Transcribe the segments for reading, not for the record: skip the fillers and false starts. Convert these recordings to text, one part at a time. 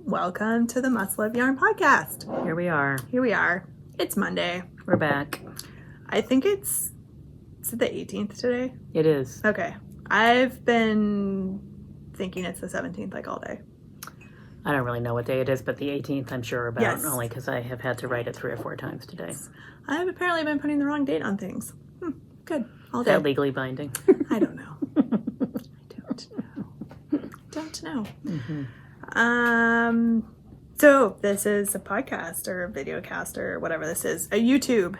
Welcome to the Must Love Yarn podcast. Here we are. It's Monday. We're back. I think is it the 18th today? It is. Okay. I've been thinking it's the 17th like all day. I don't really know what day it is, but the 18th I'm sure about, Yes. only because I have had to write it 3 or 4 times today. I have apparently been putting the wrong date on things. Good. All Is day. that legally binding? I don't know. Don't know. Mm-hmm. So this is a podcast or a video cast or whatever this is. A YouTube.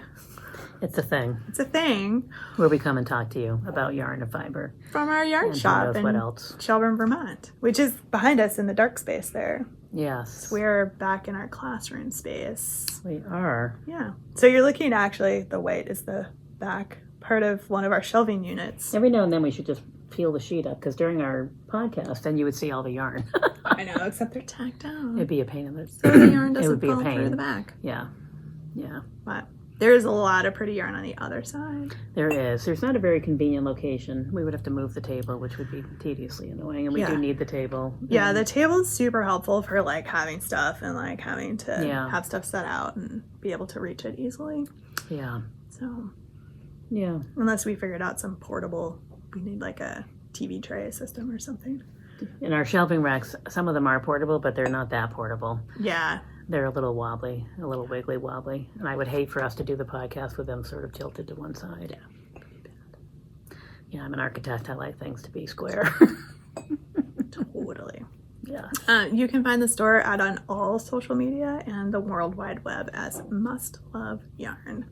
It's a thing. It's a thing Where we come and talk to you about yarn and fiber. from our yarn And who shop knows in what else. Shelburne, Vermont, which is behind us in the dark space there. Yes. We're back in our classroom space. We are. Yeah. So you're looking actually, the white is the back part of one of our shelving units. Every now and then we should just peel the sheet up, because during our podcast, then you would see all the yarn. I know, except they're tacked down. It'd be a pain in the... So the yarn It doesn't would be a fall through pain. the back. Yeah. Yeah. But there's a lot of pretty yarn on the other side. There is. There's not a very convenient location. We would have to move the table, which would be tediously annoying, and we Yeah. do need the table. Yeah, And the table is super helpful for like having stuff and like having to Yeah. have stuff set out and be able to reach it easily. Yeah. So Yeah. unless we figured out some portable, we need like a TV tray system or something. In our shelving racks, some of them are portable, but they're not that portable. Yeah. They're a little wobbly, a little wiggly wobbly. And I would hate for us to do the podcast with them sort of tilted to one side. Yeah, I'm an architect. I like things to be square. Totally. Yeah. You can find the store out on all social media and the World Wide Web as Must Love Yarn.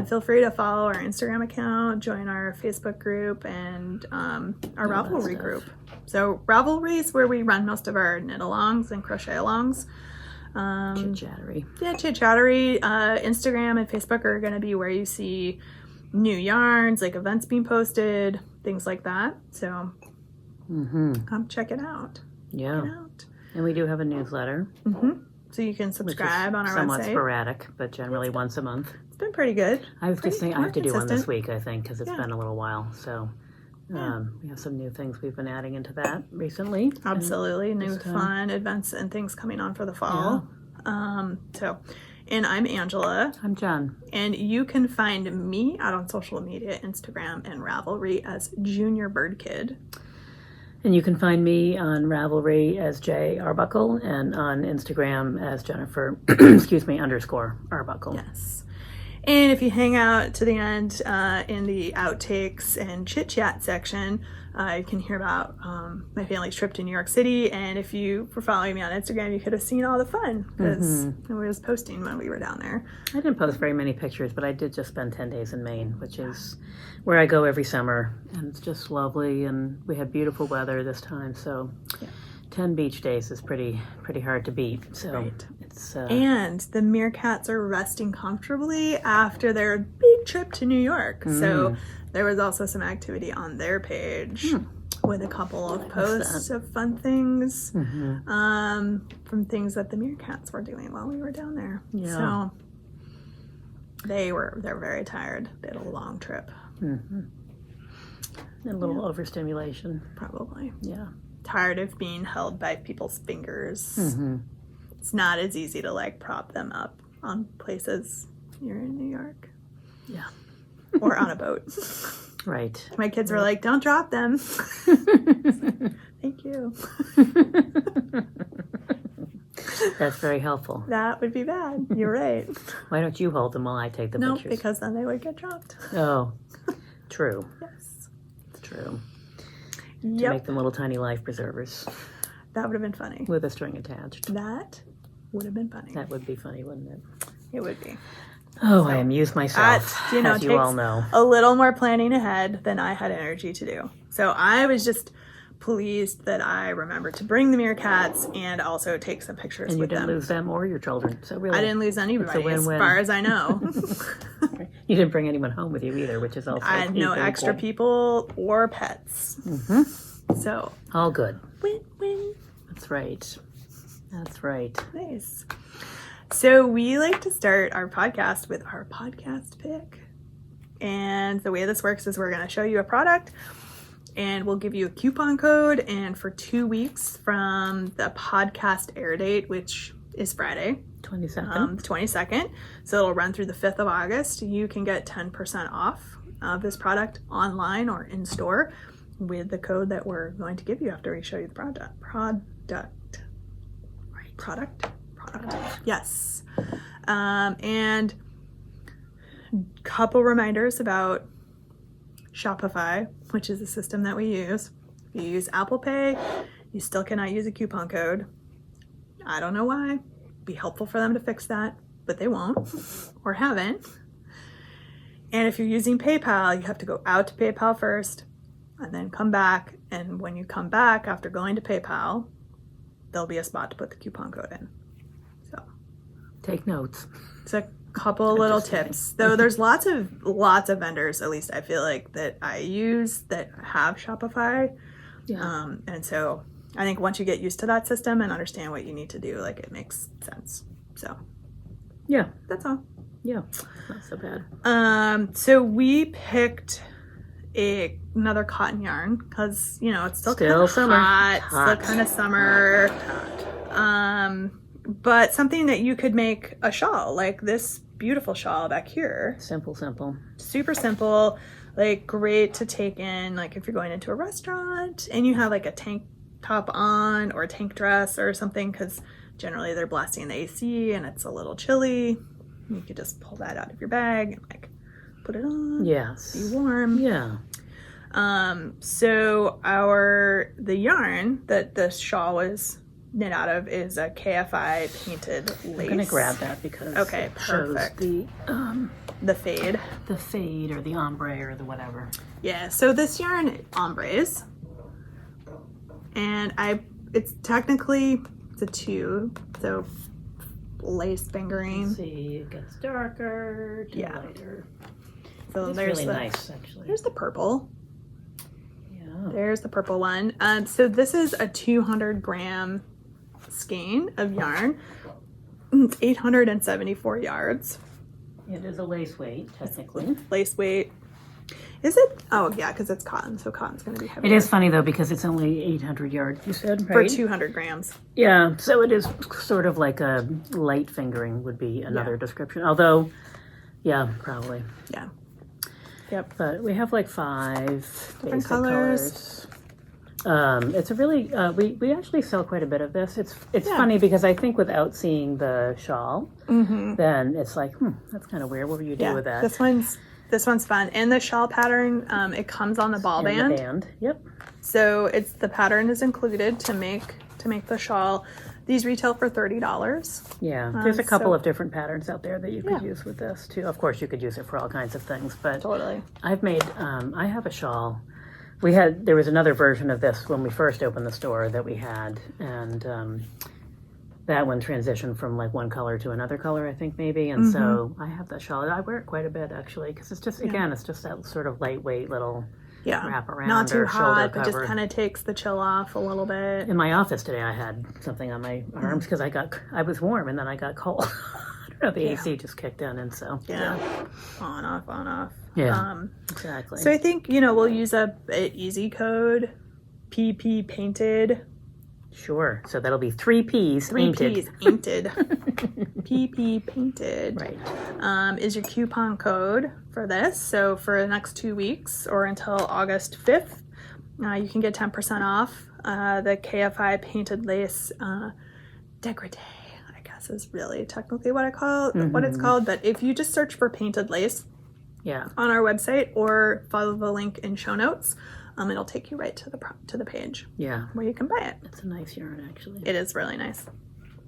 Feel free to follow our Instagram account, join our Facebook group, and our Ravelry stuff. group. So Ravelry is where we run most of our knit-alongs and crochet-alongs. Chit-chattery. Yeah, chit-chattery. Instagram and Facebook are going to be where you see new yarns, like events being posted, things like that. So come check it out. Yeah. Check it out. And we do have a newsletter. So you can Which is subscribe on our somewhat website. sporadic, but generally once a month. It's been pretty good. I was just thinking I have to do one this week, I think, because it's Yeah. been a little while. So we have some new things we've been adding into that recently. Absolutely. New time. fun events and things coming on for the fall. And I'm Angela. I'm Jen. And you can find me out on social media, Instagram and Ravelry as Junior Bird Kid. And you can find me on Ravelry as J Arbuckle and on Instagram as Jennifer, _Arbuckle. Yes. And if you hang out to the end in the Outtakes and chitchat section, you can hear about my family's trip to New York City. And if you were following me on Instagram, you could have seen all the fun because I was posting when we were down there. I didn't post very many pictures, but I did just spend 10 days in Maine, which is where I go every summer. And it's just lovely, and we had beautiful weather this time. So 10 beach days is pretty hard to beat. So Right. it's... And the meerkats are resting comfortably after their big trip to New York. So there was also some activity on their page with a couple of posts of fun things from things that the meerkats were doing while we were down there. Yeah. So they're very tired. They had a long trip, and a little overstimulation. probably. Yeah. Tired of being held by people's fingers. It's not as easy to like prop them up on places you're in New York. Yeah. Or on a boat. Right. My kids were like, don't drop them. Thank you. That's very helpful. That would be bad. You're right. Why don't you hold them while I take the No, pictures? because then they would get dropped. Oh, true. Yes. True. To Yep. make them little tiny life preservers That would have been funny. with a string attached. That would have been funny. That would be funny, wouldn't it? It would be. Oh, I amuse myself, That, as you takes all know. a little more planning ahead than I had energy to do. So I was just pleased that I remembered to bring the meerkats and also take some pictures And you with didn't them. lose them or your children. So really, I didn't lose anybody as win-win. far as I know. You didn't bring anyone home with you either, which is also I had no equally extra cool. people or pets. So All good. win-win. That's right. That's right. Nice. So we like to start our podcast with our podcast pick. And the way this works is we're going to show you a product and we'll give you a coupon code. And for 2 weeks from the podcast air date, which is Friday, 22nd. 22nd, so it'll run through the 5th of August, you can get 10% off of this product online or in store with the code that we're going to give you after we show you the product. Yes. And couple reminders about Shopify, which is the system that we use. If you use Apple Pay, you still cannot use a coupon code. I don't know why. It'd be helpful for them to fix that, but they won't or haven't. And if you're using PayPal, you have to go out to PayPal first and then come back. And when you come back after going to PayPal, there'll be a spot to put the coupon code in. So take notes. It's a couple little tips. Though there's lots of vendors, at least I feel like, that I use that have Shopify. Yeah. And so I think once you get used to that system and understand what you need to do, like, it makes sense. So yeah, that's all. Yeah, not so bad. So we picked another cotton yarn because, you know, it's still kind of summer. Hot, still kind of summer. Hot. But something that you could make a shawl, like this beautiful shawl back here. Simple. Super simple, like great to take in, like if you're going into a restaurant and you have like a tank top on or a tank dress or something, because generally they're blasting the AC and it's a little chilly. You could just pull that out of your bag and like put it on. Yes. Be warm. Yeah. So the yarn that the shawl was knit out of is a KFI painted lace. I'm gonna grab that because okay, perfect. Shows the fade. The fade or the ombre or the whatever. Yeah, so this yarn ombres. And it's technically a 2, so lace fingering. Let's see, it gets darker to lighter. So it's there's really nice, actually. There's the purple. Yeah. There's the purple one. So this is a 200-gram skein of yarn. It's 874 yards. It is a lace weight, technically. Lace weight. Is it? Oh, yeah, because it's cotton, so cotton's going to be heavy. It is funny, though, because it's only 800 yards, you said, For right? 200 grams. Yeah, so it is sort of like a light fingering would be another description. Although, yeah, probably. Yeah. Yep. But we have like 5 different basic colors. It's a really, we actually sell quite a bit of this. It's funny because I think without seeing the shawl, then it's like, that's kind of weird. What would you do with that? This one's fun. And the shawl pattern, it comes on the ball band. The band, yep. So the pattern is included to make the shawl. These retail for $30. Yeah, there's a couple of different patterns out there that you could use with this too. Of course, you could use it for all kinds of things, but totally. I've made, I have a shawl. There was another version of this when we first opened the store that we had, and that one transitioned from like one color to another color, I think maybe, and so I have that shawl. I wear it quite a bit actually, because it's just, again, it's just that sort of lightweight little wrap around. Not too or hot, but cover. just kind of takes the chill off a little bit. In my office today, I had something on my arms because I was warm and then I got cold. I don't know, the AC just kicked in, and so on off. Yeah, exactly. So I think we'll use a easy code, PP painted. Sure. So that'll be 3 P's. 3 P's painted. PP painted. Right. Is your coupon code for this. So for the next 2 weeks or until August 5th, you can get 10% off the KFI painted lace dégradé, I guess is really technically what it's called. But if you just search for painted lace on our website or follow the link in show notes, it'll take you right to the page where you can buy it. It's a nice yarn, actually. It is really nice.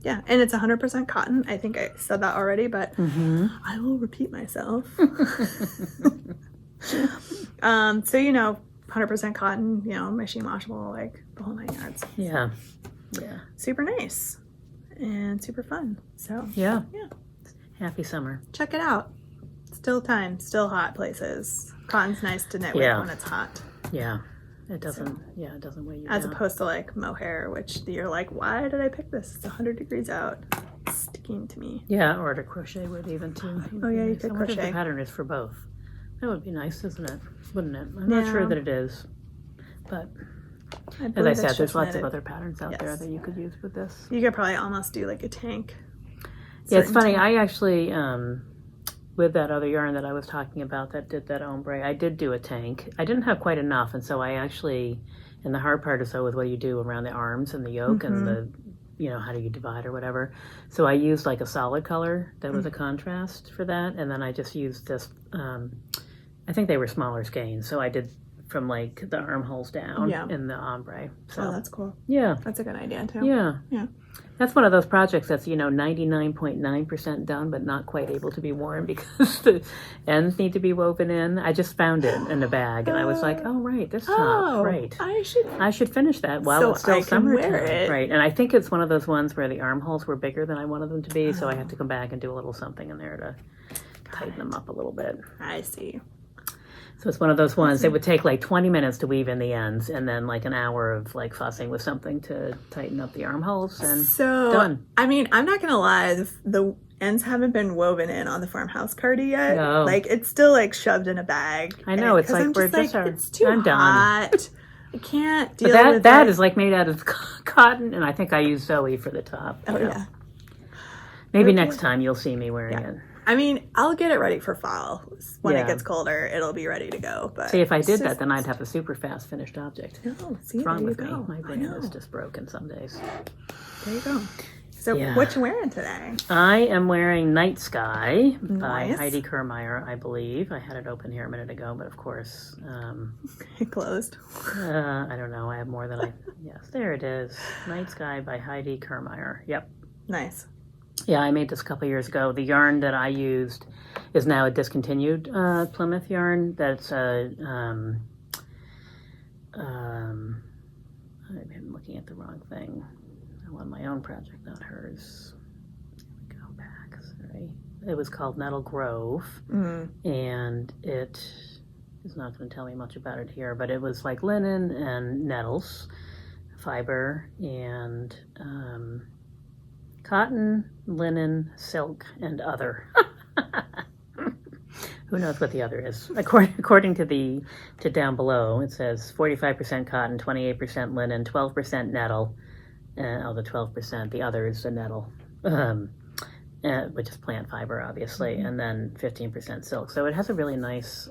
Yeah, and it's 100% cotton. I think I said that already, but I will repeat myself. So 100% cotton, machine washable, like the whole 9 yards. Yeah. Super nice and super fun. So yeah. Happy summer. Check it out. Still hot places. Cotton's nice to knit with when it's hot. Yeah. It doesn't weigh you As down. opposed to like mohair, which you're like, why did I pick this? It's 100 degrees out. It's sticking to me. Yeah, or to crochet with even too. Oh yeah, you could crochet. crochet. The pattern is for both. That would be nice, isn't it? Wouldn't it? I'm not sure that it is. But I as I believe said, it's there's just lots of knitted. other patterns out there Yes. that you could use with this. You could probably almost do like a tank. Yeah, it's Certain funny. tank. I actually, with that other yarn that I was talking about that did that ombre, I did do a tank. I didn't have quite enough, and so I actually, and the hard part is what do you do around the arms and the yoke and the, how do you divide or whatever. So I used like a solid color that was a contrast for that, and then I just used this, I think they were smaller skeins, so I did from like the armholes down in the ombre. So Oh, that's cool. yeah. That's a good idea too. Yeah. Yeah. That's one of those projects that's, 99.9% done, but not quite able to be worn because the ends need to be woven in. I just found it in a bag, and I was like, oh, right, this top, right. I should finish that while so it's still I can summertime. wear it. Right, and I think it's one of those ones where the armholes were bigger than I wanted them to be, so I had to come back and do a little something in there to tighten them up a little bit. I see. So it's one of those ones. It would take like 20 minutes to weave in the ends, and then like an hour of like fussing with something to tighten up the armholes, and done. I mean, I'm not gonna lie, the ends haven't been woven in on the farmhouse cardi yet. No. Like it's still like shoved in a bag. I know, it's like we're just it's too I'm done. hot. I can't deal But with that it. is like made out of cotton, and I think I used Zoe for the top. Oh yeah. Maybe next time you'll see me wearing it. I mean, I'll get it ready for fall. When Yeah. it gets colder, it'll be ready to go. But See, if I did that, then I'd have a super fast finished object. No, see, What's wrong there with you me? go. My I brain know. is just broken some days. There you go. So Yeah. what you wearing today? I am wearing Night Sky by Nice. Heidi Kermeyer, I believe. I had it open here a minute ago, but of course, It closed. I don't know. I have more than yes, there it is. Night Sky by Heidi Kermeyer. Yep. Nice. Yeah, I made this a couple years ago. The yarn that I used is now a discontinued Plymouth yarn. That's I'm looking at the wrong thing. I want my own project, not hers. There we go back. Sorry. It was called Nettle Grove, and it is not going to tell me much about it here, but it was like linen and nettles, fiber, and cotton, linen, silk, and other. Who knows what the other is? According to down below, it says 45% cotton, 28% linen, 12% nettle. The 12%, the other is the nettle, which is plant fiber, obviously, and then 15% silk. So it has a really nice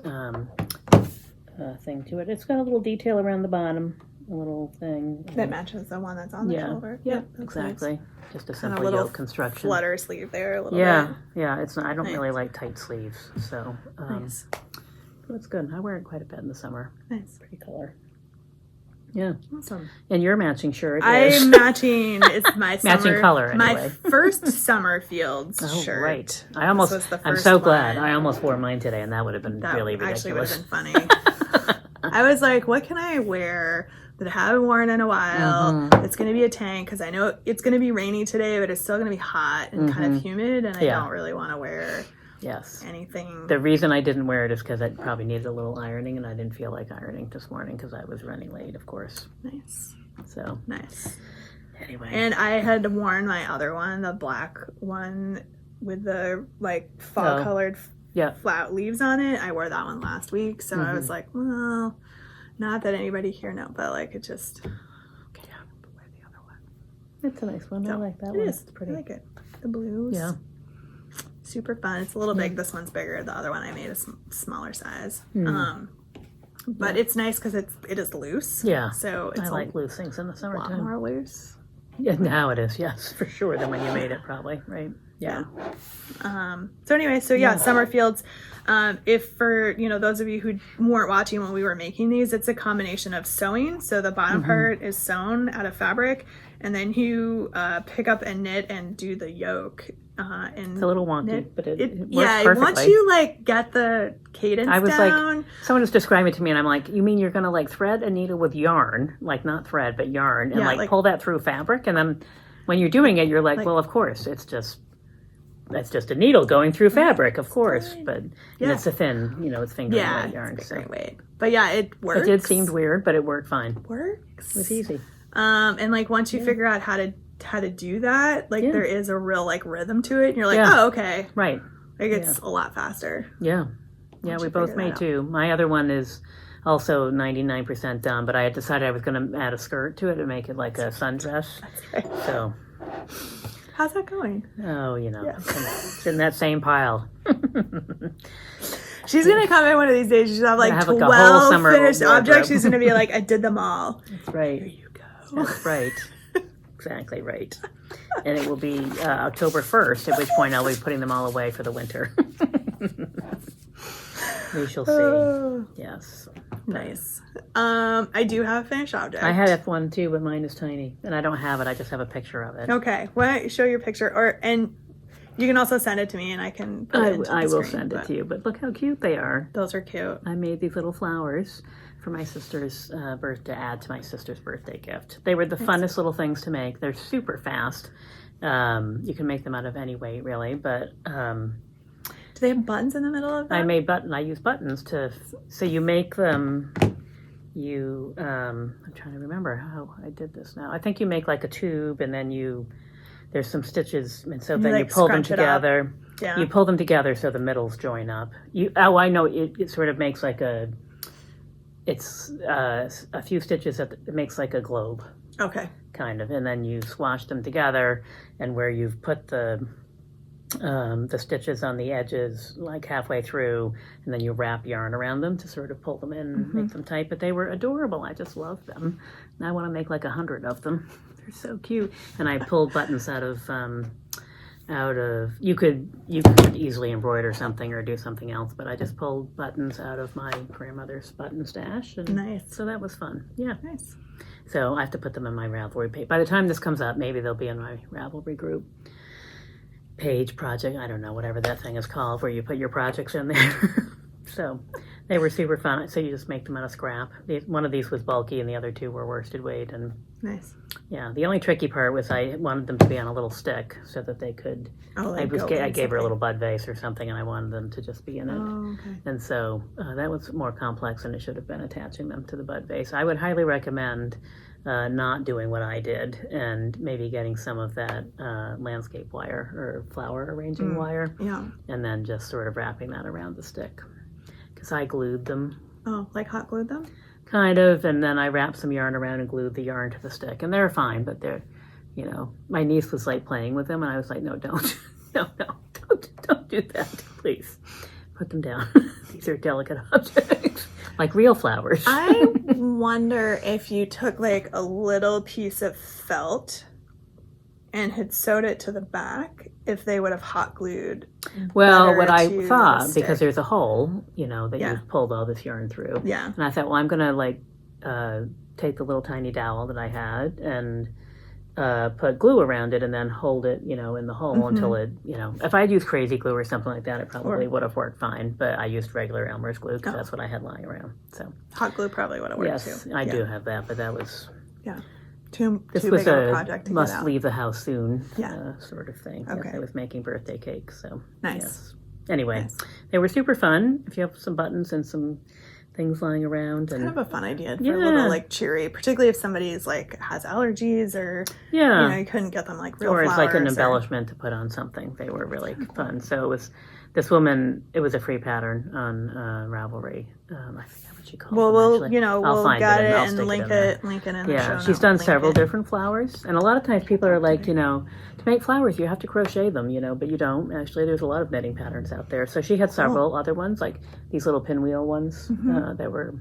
thing to it. It's got a little detail around the bottom, a little thing That matches the one that's on the shoulder. Yeah, that's exactly. nice. Just a Kinda simple little yoke construction. Flutter sleeve there a little Yeah, bit. yeah. It's not. I don't Nice. really like tight sleeves, so Nice. but it's good. I wear it quite a bit in the summer. Nice. Pretty color. Yeah, Awesome. and your matching shirt. I'm matching. It's my Matching summer, color, My anyway. first summer fields Oh, shirt. right. I almost. was the I'm first so glad. one. I almost wore mine today, and that would have been That really actually would ridiculous. have been funny. I was like, what can I wear that I haven't worn in a while? It's going to be a tank because I know it's going to be rainy today, but it's still going to be hot and kind of humid, and I don't really want to wear Yes. anything. The reason I didn't wear it is because it probably needed a little ironing, and I didn't feel like ironing this morning because I was running late, of course. Nice. So Nice. anyway. And I had worn my other one, the black one with the like fall colored flat leaves on it. I wore that one last week, so I was like, well, not that anybody here know, but like it just okay, yeah, but wear the other one. It's a nice one. I like that It one. is. It's pretty. I like it. The blues. Yeah. Super fun. It's a little big. This one's bigger. The other one I made a smaller size. But it's nice because it is loose. Yeah. So it's I like loose things in the a lot summertime. more loose. Yeah, now it is, yes, for sure, than when you made it, probably, right? Yeah. So anyway, summer fields. If for those of you who weren't watching when we were making these, it's a combination of sewing. So the bottom part is sewn out of fabric, and then you pick up and knit and do the yoke. And It's a little wonky, but it works yeah. perfectly. Once you like get the cadence I was down, like, someone was describing it to me, and I'm like, you mean you're going to like thread a needle with yarn, like not thread, but yarn, and Yeah, like like- pull that through fabric? And then when you're doing it, you're like, well, of course, that's just a needle going through fabric, of course, but and it's a thin, it's finger weight yarn. it's a So great weight. But yeah, it works. it did seem weird, but it worked fine. Works. It was easy. And like once you figure out how to do that, like there is a real like rhythm to it, and you're like, Yeah. oh, okay, Right. like it's a lot faster. Yeah. Yeah, Once we you both figure made that two. My other one is also 99% done, but I had decided I was going to add a skirt to it to make it like a sundress. That's right. So, how's that going? oh, it's in that same pile. She's gonna come in one of these days. She's gonna have like 12 finished objects. She's gonna be like, I did them all. That's right. Here you go. That's right. Exactly right. And it will be October 1st, at which point I'll be putting them all away for the winter. We shall see. Yes. Nice. I do have a finished object. I had one too, but mine is tiny. And I don't have it. I just have a picture of it. Okay. Why don't you show your picture? And you can also send it to me and I can put it into the I will screen, send it to you. But look how cute they are. Those are cute. I made these little flowers for my sister's birthday, add to my sister's birthday gift. They were the funnest little things to make. They're super fast. You can make them out of any weight, really. But do they have buttons in the middle of them? I use buttons so you make them. I'm trying to remember how I did this now. I think you make like a tube, and then there's some stitches, and so then you pull them together. Yeah. You pull them together so the middles join up. I know it sort of makes like it's a few stitches it makes like a globe. Okay. Kind of, and then you swash them together, and where you've put the stitches on the edges like halfway through, and then you wrap yarn around them to sort of pull them in and make them tight. But they were adorable. I just love them. And I want to make like 100 of them. They're so cute. And I pulled buttons out of you could easily embroider something or do something else, but I just pulled buttons out of my grandmother's button stash, and nice. So that was fun. Yeah. Nice. So I have to put them in my Ravelry page. By the time this comes up, maybe they'll be in my Ravelry group page project. I don't know, whatever that thing is called, where you put your projects in there. So they were super fun. So you just make them out of scrap. One of these was bulky and the other two were worsted weight. And nice. Yeah, the only tricky part was I wanted them to be on a little stick so that they could. I gave her a little bud vase or something, and I wanted them to just be in it. Oh, okay. And so that was more complex than it should have been, attaching them to the bud vase. I would highly recommend not doing what I did and maybe getting some of that landscape wire or flower arranging wire. Yeah. And then just sort of wrapping that around the stick. Because I glued them. Oh, like hot glued them? Kind of, and then I wrapped some yarn around and glued the yarn to the stick. And they're fine, but my niece was like playing with them, and I was like, no, don't. Don't do that, please. Put them down. These are delicate objects, like real flowers. I wonder if you took like a little piece of felt and had sewed it to the back, if they would have hot glued. Well, what I thought, because there's a hole, that you've pulled all this yarn through. Yeah. And I thought, well, I'm going to take the little tiny dowel that I had and put glue around it and then hold it, in the hole until it, if I had used crazy glue or something like that, it probably would have worked fine. But I used regular Elmer's glue because that's what I had lying around. So hot glue probably would have worked too. Yes, I do have that, but that was... Yeah. Too was big of a project to must get out. leave the house soon sort of thing. Okay. Yes, I was making birthday cakes, so nice. Yes. Anyway, they were super fun. If you have some buttons and some things lying around, and kind of a fun idea for a little like cheery, particularly if somebody's like has allergies or you couldn't get them like real or flowers. It's like an embellishment to put on something. They were really fun. So it was this woman. It was a free pattern on Ravelry. I forget what she called. Well, them, we'll get it and link it in the show she's done several different flowers, and a lot of times people are like, to make flowers you have to crochet them, but you don't. Actually, there's a lot of knitting patterns out there. So she had several other ones, like these little pinwheel ones that were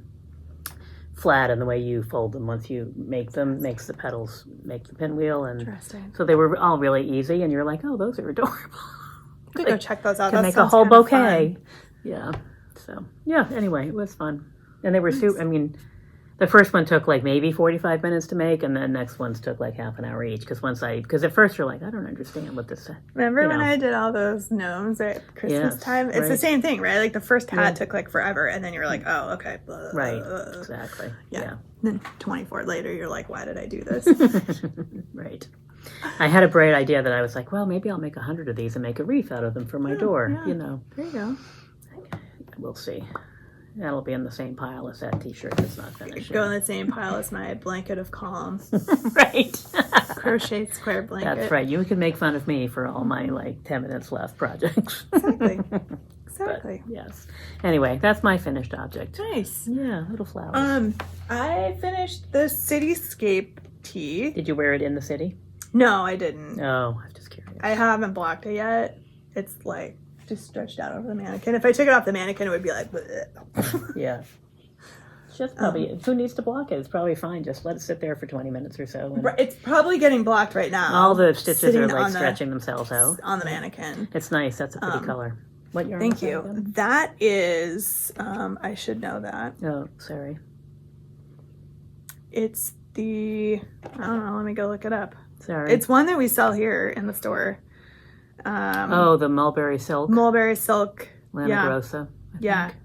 flat, and the way you fold them once you make them makes the petals make the pinwheel, and interesting. So they were all really easy, and you're like, oh, those are adorable. You could go check those out. Can make a whole bouquet. Yeah. So anyway, it was fun, and they were super. I mean, the first one took like maybe 45 minutes to make, and then next ones took like half an hour each. Because at first you're like, I don't understand what this. Remember when I did all those gnomes at Christmas time? It's the same thing, right? Like the first hat took like forever, and then you're like, oh, okay. Blah, right. Exactly. Yeah. Then 24 later, you're like, why did I do this? Right. I had a bright idea that I was like, well, maybe I'll make 100 of these and make a wreath out of them for my door. Yeah. There you go. We'll see. That'll be in the same pile as that t-shirt that's not finished. Go in the same pile as my blanket of calm. Right. Crochet square blanket. That's right. You can make fun of me for all my 10 minutes left projects. Exactly. Exactly. But, yes. Anyway, that's my finished object. Nice. Yeah, little flowers. I finished the Cityscape Tee. Did you wear it in the city? No, I didn't. No, I'm just curious. I haven't blocked it yet. It's like just stretched out over the mannequin. If I took it off the mannequin, it would be like, bleh. Yeah. It's just probably, who needs to block it? It's probably fine. Just let it sit there for 20 minutes or so. And It's probably getting blocked right now. all the stitches are sitting like stretching themselves out. on the mannequin. It's nice. That's a pretty color. What yarn? Thank is that you. again? That is, I should know that. Oh, sorry. It's the, I don't know, let me go look it up. Sorry. It's one that we sell here in the store. The mulberry silk. Mulberry silk. Lana Grossa. Yeah. Think.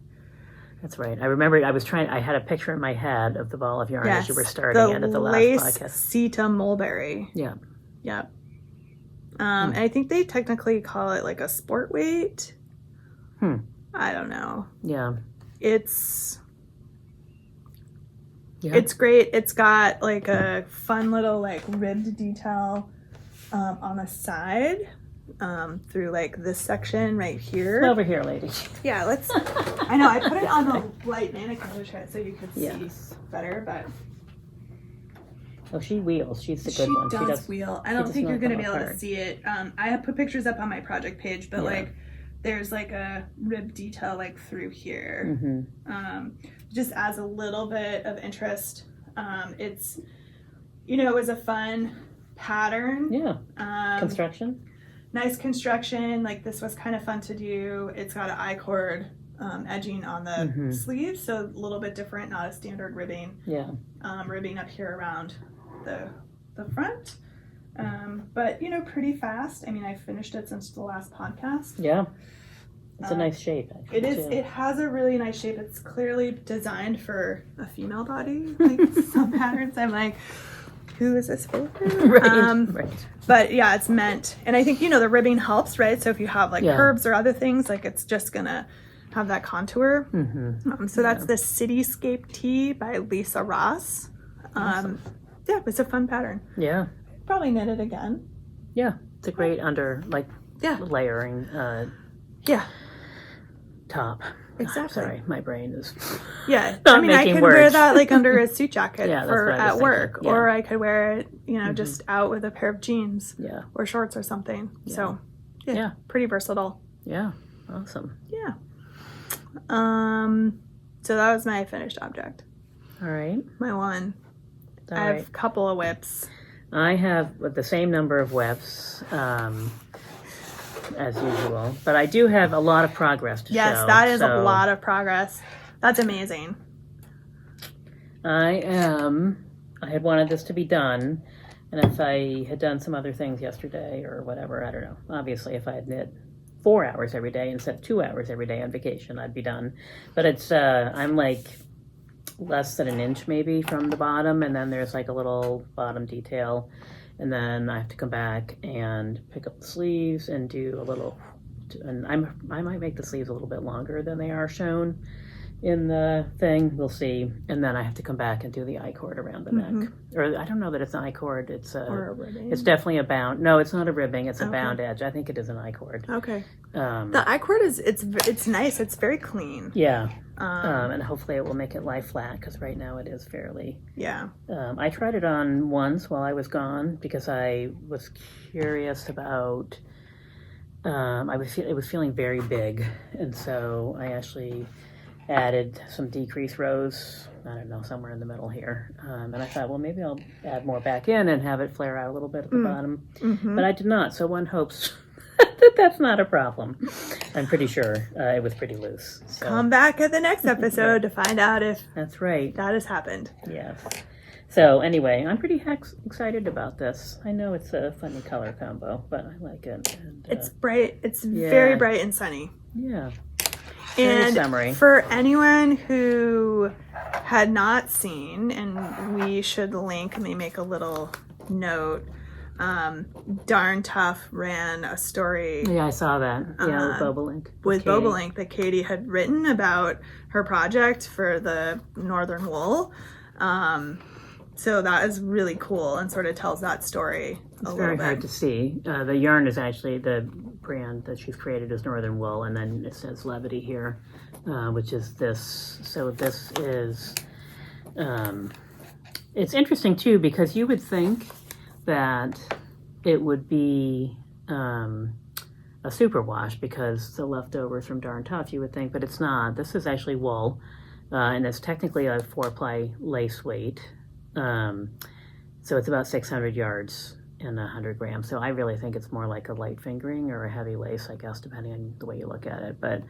That's right. I remembered. I had a picture in my head of the ball of yarn as you were starting it at the last podcast. Sita mulberry. Yeah. Yep. And I think they technically call it like a sport weight. I don't know. Yeah. It's great. It's got like a fun little like ribbed detail on the side through like this section right here. Over here, lady. Yeah, let's. I know I put it on the light mannequin to try so you could see better, but. Oh, she wheels. She's the good one. She does wheel. I don't think you're going to be able apart. to see it. I have put pictures up on my project page, but like there's like a rib detail like through here. Just adds a little bit of interest. It's, it was a fun pattern. Yeah. Construction. Nice construction. Like this was kind of fun to do. It's got an I-cord edging on the sleeves, so a little bit different, not a standard ribbing. Yeah. Ribbing up here around the front. But pretty fast. I mean, I finished it since the last podcast. Yeah. It's a nice shape. Actually, it is. too. It has a really nice shape. It's clearly designed for a female body. Like some patterns, I'm like, who is this for? Right. But yeah, it's meant. And I think, the ribbing helps, right? So if you have like curves or other things, like it's just going to have that contour. So that's the Cityscape Tee by Lisa Ross. Awesome. Yeah, it's a fun pattern. Yeah. Probably knit it again. Yeah. It's a great layering Yeah. top. Exactly. Sorry, my brain is. Yeah, not I mean, I making could words. wear that like under a suit jacket Yeah, that's for what I was at work, thinking. Yeah. or I could wear it, just out with a pair of jeans, or shorts or something. Yeah. So, Yeah. pretty versatile. Yeah, awesome. Yeah. So that was my finished object. All right. My one. All I have right. a couple of whips. I have the same number of wefts as usual, but I do have a lot of progress to show. Yes, that is a lot of progress. That's amazing. I had wanted this to be done, and if I had done some other things yesterday or whatever, I don't know. Obviously, if I had knit 4 hours every day instead of 2 hours every day on vacation, I'd be done. But it's I'm like less than an inch maybe from the bottom, and then there's like a little bottom detail, and then I have to come back and pick up the sleeves and do a little, and I might make the sleeves a little bit longer than they are shown in the thing. We'll see. And then I have to come back and do the I-cord around the neck. Or I don't know that it's an I-cord. It's or a ribbing. It's definitely a bound. No, it's not a ribbing. It's a bound edge. I think it is an I-cord. Okay. The I-cord it's nice. It's very clean. Yeah. And hopefully it will make it lie flat, because right now it is fairly. Yeah. I tried it on once while I was gone because I was curious about. It was feeling very big, and so I actually added some decreased rows, I don't know, somewhere in the middle here. And I thought, well, maybe I'll add more back in and have it flare out a little bit at the bottom. But I did not, so one hopes that that's not a problem. I'm pretty sure it was pretty loose. So. Come back at the next episode to find out if that's right. That has happened. Yes. So anyway, I'm pretty excited about this. I know it's a funny color combo, but I like it. And, it's bright. It's very bright and sunny. Yeah. And for anyone who had not seen, and we should link, let me make a little note. Darn Tough ran a story. Yeah, I saw that. Yeah, with Bobolink. With Bobolink that Katie had written about her project for the Northern Wool. So that is really cool and sort of tells that story It's very hard to see. The yarn is actually, the brand that she's created is Northern Wool, and then it says Levity here, which is this. So this is, it's interesting too, because you would think that it would be a superwash because the leftovers from Darn Tough, you would think, but it's not. This is actually wool, and it's technically a 4-ply lace weight. So it's about 600 yards and 100 grams. So I really think it's more like a light fingering or a heavy lace, I guess, depending on the way you look at it. But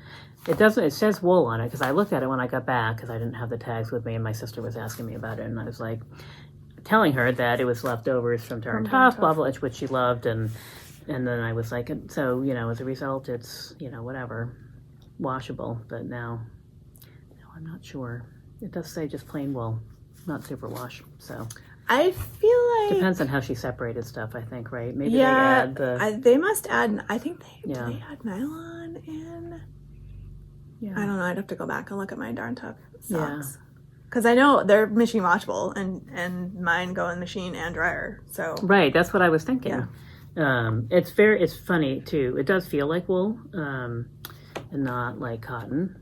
it doesn't, it says wool on it, because I looked at it when I got back because I didn't have the tags with me, and my sister was asking me about it, and I was like telling her that it was leftovers from Darn Tough, blah, blah, which she loved. And then I was like, so, you know, as a result, it's, you know, whatever, washable. But now I'm not sure. It does say just plain wool, not superwash. So I feel like depends on how she separated stuff, I think, right? Maybe yeah, they add they must add. I think do Yeah. they add nylon in? Yeah. I don't know. I'd have to go back and look at my Darn Tough Yeah. socks because I know they're machine washable, and mine go in machine and dryer. So Right, that's what I was thinking. It's funny too. It does feel like wool, and not like cotton.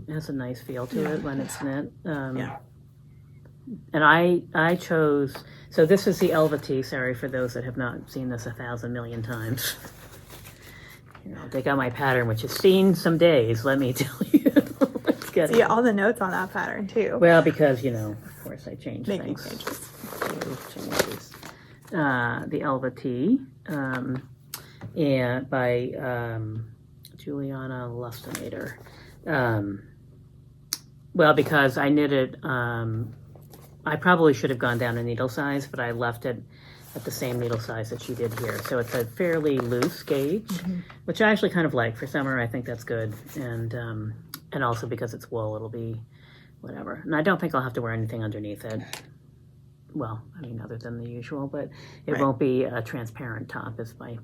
It has a nice feel to it when it's knit. And I chose, so this is the Elva Tee, sorry for those that have not seen this 1,000 million times. You know, they got my pattern, which has seen some days, let me tell you. Let's get see it. all the notes on that pattern too. Well, because, you know, of course I change Making things. changes. The Elva Tee, and by Juliana Lustinator. Well, because I knitted, I probably should have gone down a needle size, but I left it at the same needle size that she did here. So it's a fairly loose gauge, which I actually kind of like. For summer, I think that's good. And also because it's wool, it'll be whatever. And I don't think I'll have to wear anything underneath it. Well, I mean, other than the usual, but it won't be a transparent top is my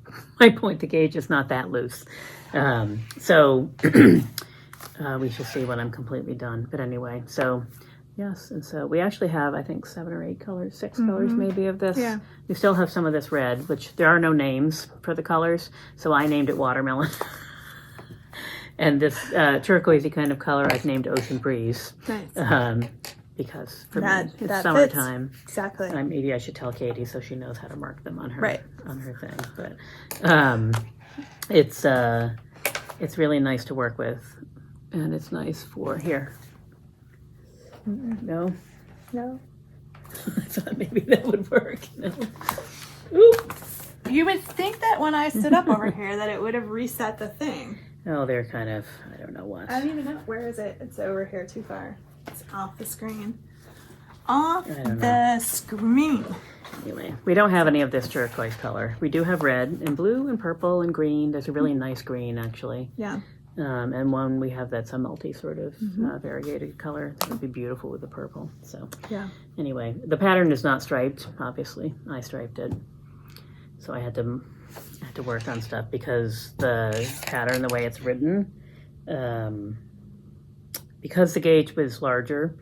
point. The gauge is not that loose. So we shall see when I'm completely done. But anyway, so yes. And so we actually have, I think, 7 or 8 colors, 6 colors maybe of this. Yeah. We still have some of this red, which there are no names for the colors. So I named it watermelon. And this turquoisey kind of color I've named Ocean Breeze. Nice. Because for That- me, it's that summertime. fits. Exactly. Maybe I should tell Katie so she knows how to mark them on her on her thing. But it's really nice to work with, and it's nice for here. No, No. I thought maybe that would work. No. Oop. You would think that when I stood up over here that it would have reset the thing. Oh, they're kind of, I don't know what. I don't even know. Where is it? It's over here too far. It's off the screen. Off the screen. Anyway, we don't have any of this turquoise color. We do have red and blue and purple and green. There's a really nice green, actually. Yeah. And one we have that's a multi sort of variegated color. That would be beautiful with the purple. So Yeah. anyway, the pattern is not striped, obviously. I striped it. So I had to work on stuff because the pattern, the way it's written, because the gauge was larger,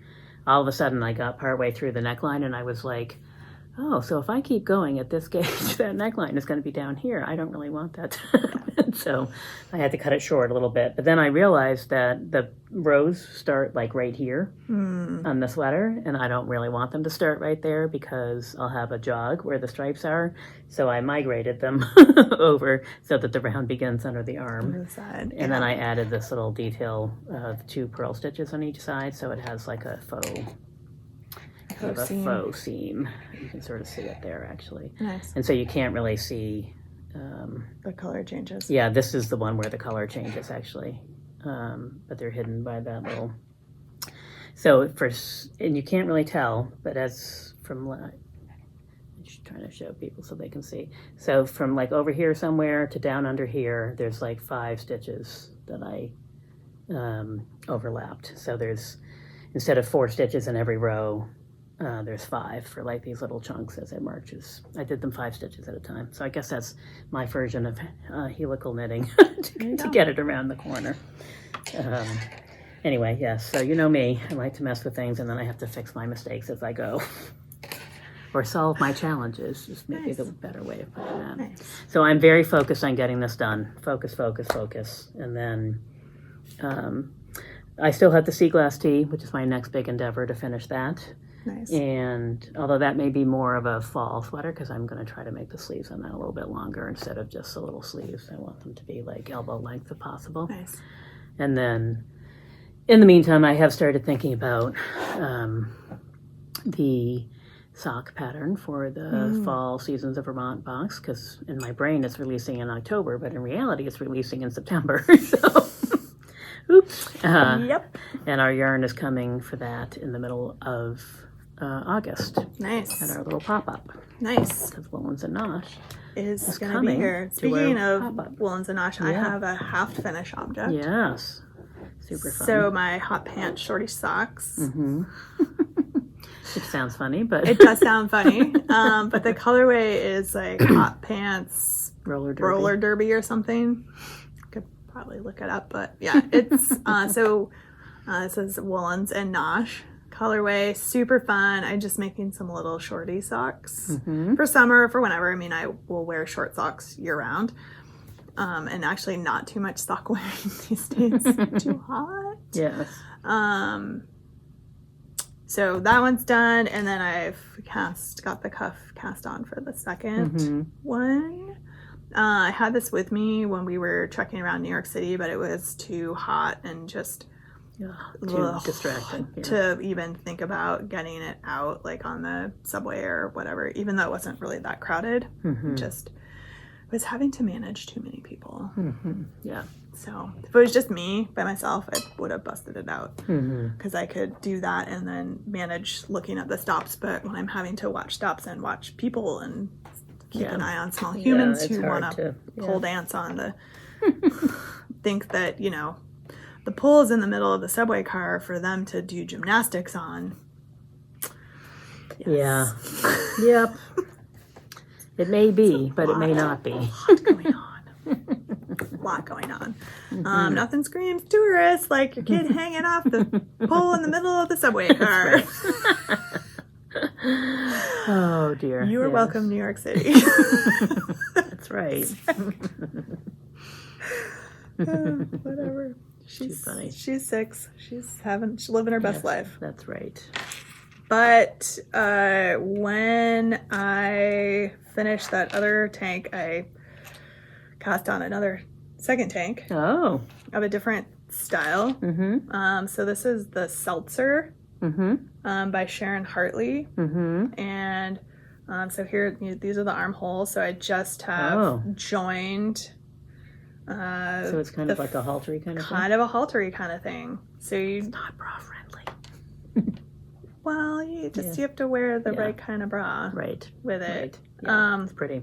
all of a sudden I got partway through the neckline and I was like, oh, so if I keep going at this gauge, that neckline is going to be down here. I don't really want that to happen. So I had to cut it short a little bit. But then I realized that the rows start like right here on the sweater, and I don't really want them to start right there because I'll have a jog where the stripes are. So I migrated them over so that the round begins under the arm. On the side. And then I added this little detail of 2 purl stitches on each side, so it has like a faux seam. You can sort of see it there, actually. Nice. And so you can't really see. The color changes. Yeah, this is the one where the color changes, actually. But they're hidden by that little. So and you can't really tell, but as from, I'm just trying to show people so they can see. So from like over here somewhere to down under here, there's like 5 stitches that I overlapped. So there's, instead of 4 stitches in every row, there's 5 for like these little chunks as it marches. I did them 5 stitches at a time. So I guess that's my version of helical knitting to get it around the corner. Anyway, yes, so you know me. I like to mess with things and then I have to fix my mistakes as I go. or solve my challenges is maybe the better way of putting that. Nice. So I'm very focused on getting this done. Focus. And then I still have the sea glass tee, which is my next big endeavor to finish that. Nice. And although that may be more of a fall sweater, because I'm going to try to make the sleeves on that a little bit longer instead of just the little sleeves. I want them to be like elbow length if possible. Nice. And then in the meantime, I have started thinking about the sock pattern for the fall Seasons of Vermont box, because in my brain it's releasing in October, but in reality it's releasing in September. So, oops. Yep. And our yarn is coming for that in the middle of August. Nice. At our little pop-up. Nice. Because Woolens and Nosh is going to be here. Speaking of pop-up. Woolens and Nosh, I have a half finished object. Yes. Super fun. So my hot pants shorty socks. Mm-hmm. It sounds funny, but it does sound funny. But the colorway is like hot pants roller derby or something. Could probably look it up, but yeah, it's this is Woolens and Nosh colorway. Super fun. I'm just making some little shorty socks for summer, for whenever. I mean, I will wear short socks year round. And actually not too much sock wearing these days. Too hot. Yes. So that one's done, and then I've got the cuff cast on for the second one. I had this with me when we were trekking around New York City, but it was too hot and just too distracting to even think about getting it out, like on the subway or whatever, even though it wasn't really that crowded. Just was having to manage too many people. Yeah. So if it was just me by myself, I would have busted it out because I could do that and then manage looking at the stops. But when I'm having to watch stops and watch people and keep an eye on small humans who want to pole dance on the think that, you know, the pole is in the middle of the subway car for them to do gymnastics on. Yes. Yeah. Yep. It may be, but it may not be. A lot going on. Nothing screams tourist like your kid hanging off the pole in the middle of the subway car. Oh, dear. You are welcome, New York City. That's right. Whatever. She's funny. She's 6. She's living her best life. That's right. But when I finished that other tank, I cast on another second tank. Oh. Of a different style. So this is the Seltzer by Sharon Hartley. And so here, these are the armholes. So I just have joined. So it's kind of like a haltery kind of thing? Kind of a haltery kind of thing. So it's not bra friendly. Well, you have to wear the right kind of bra with it. Right. Yeah, it's pretty.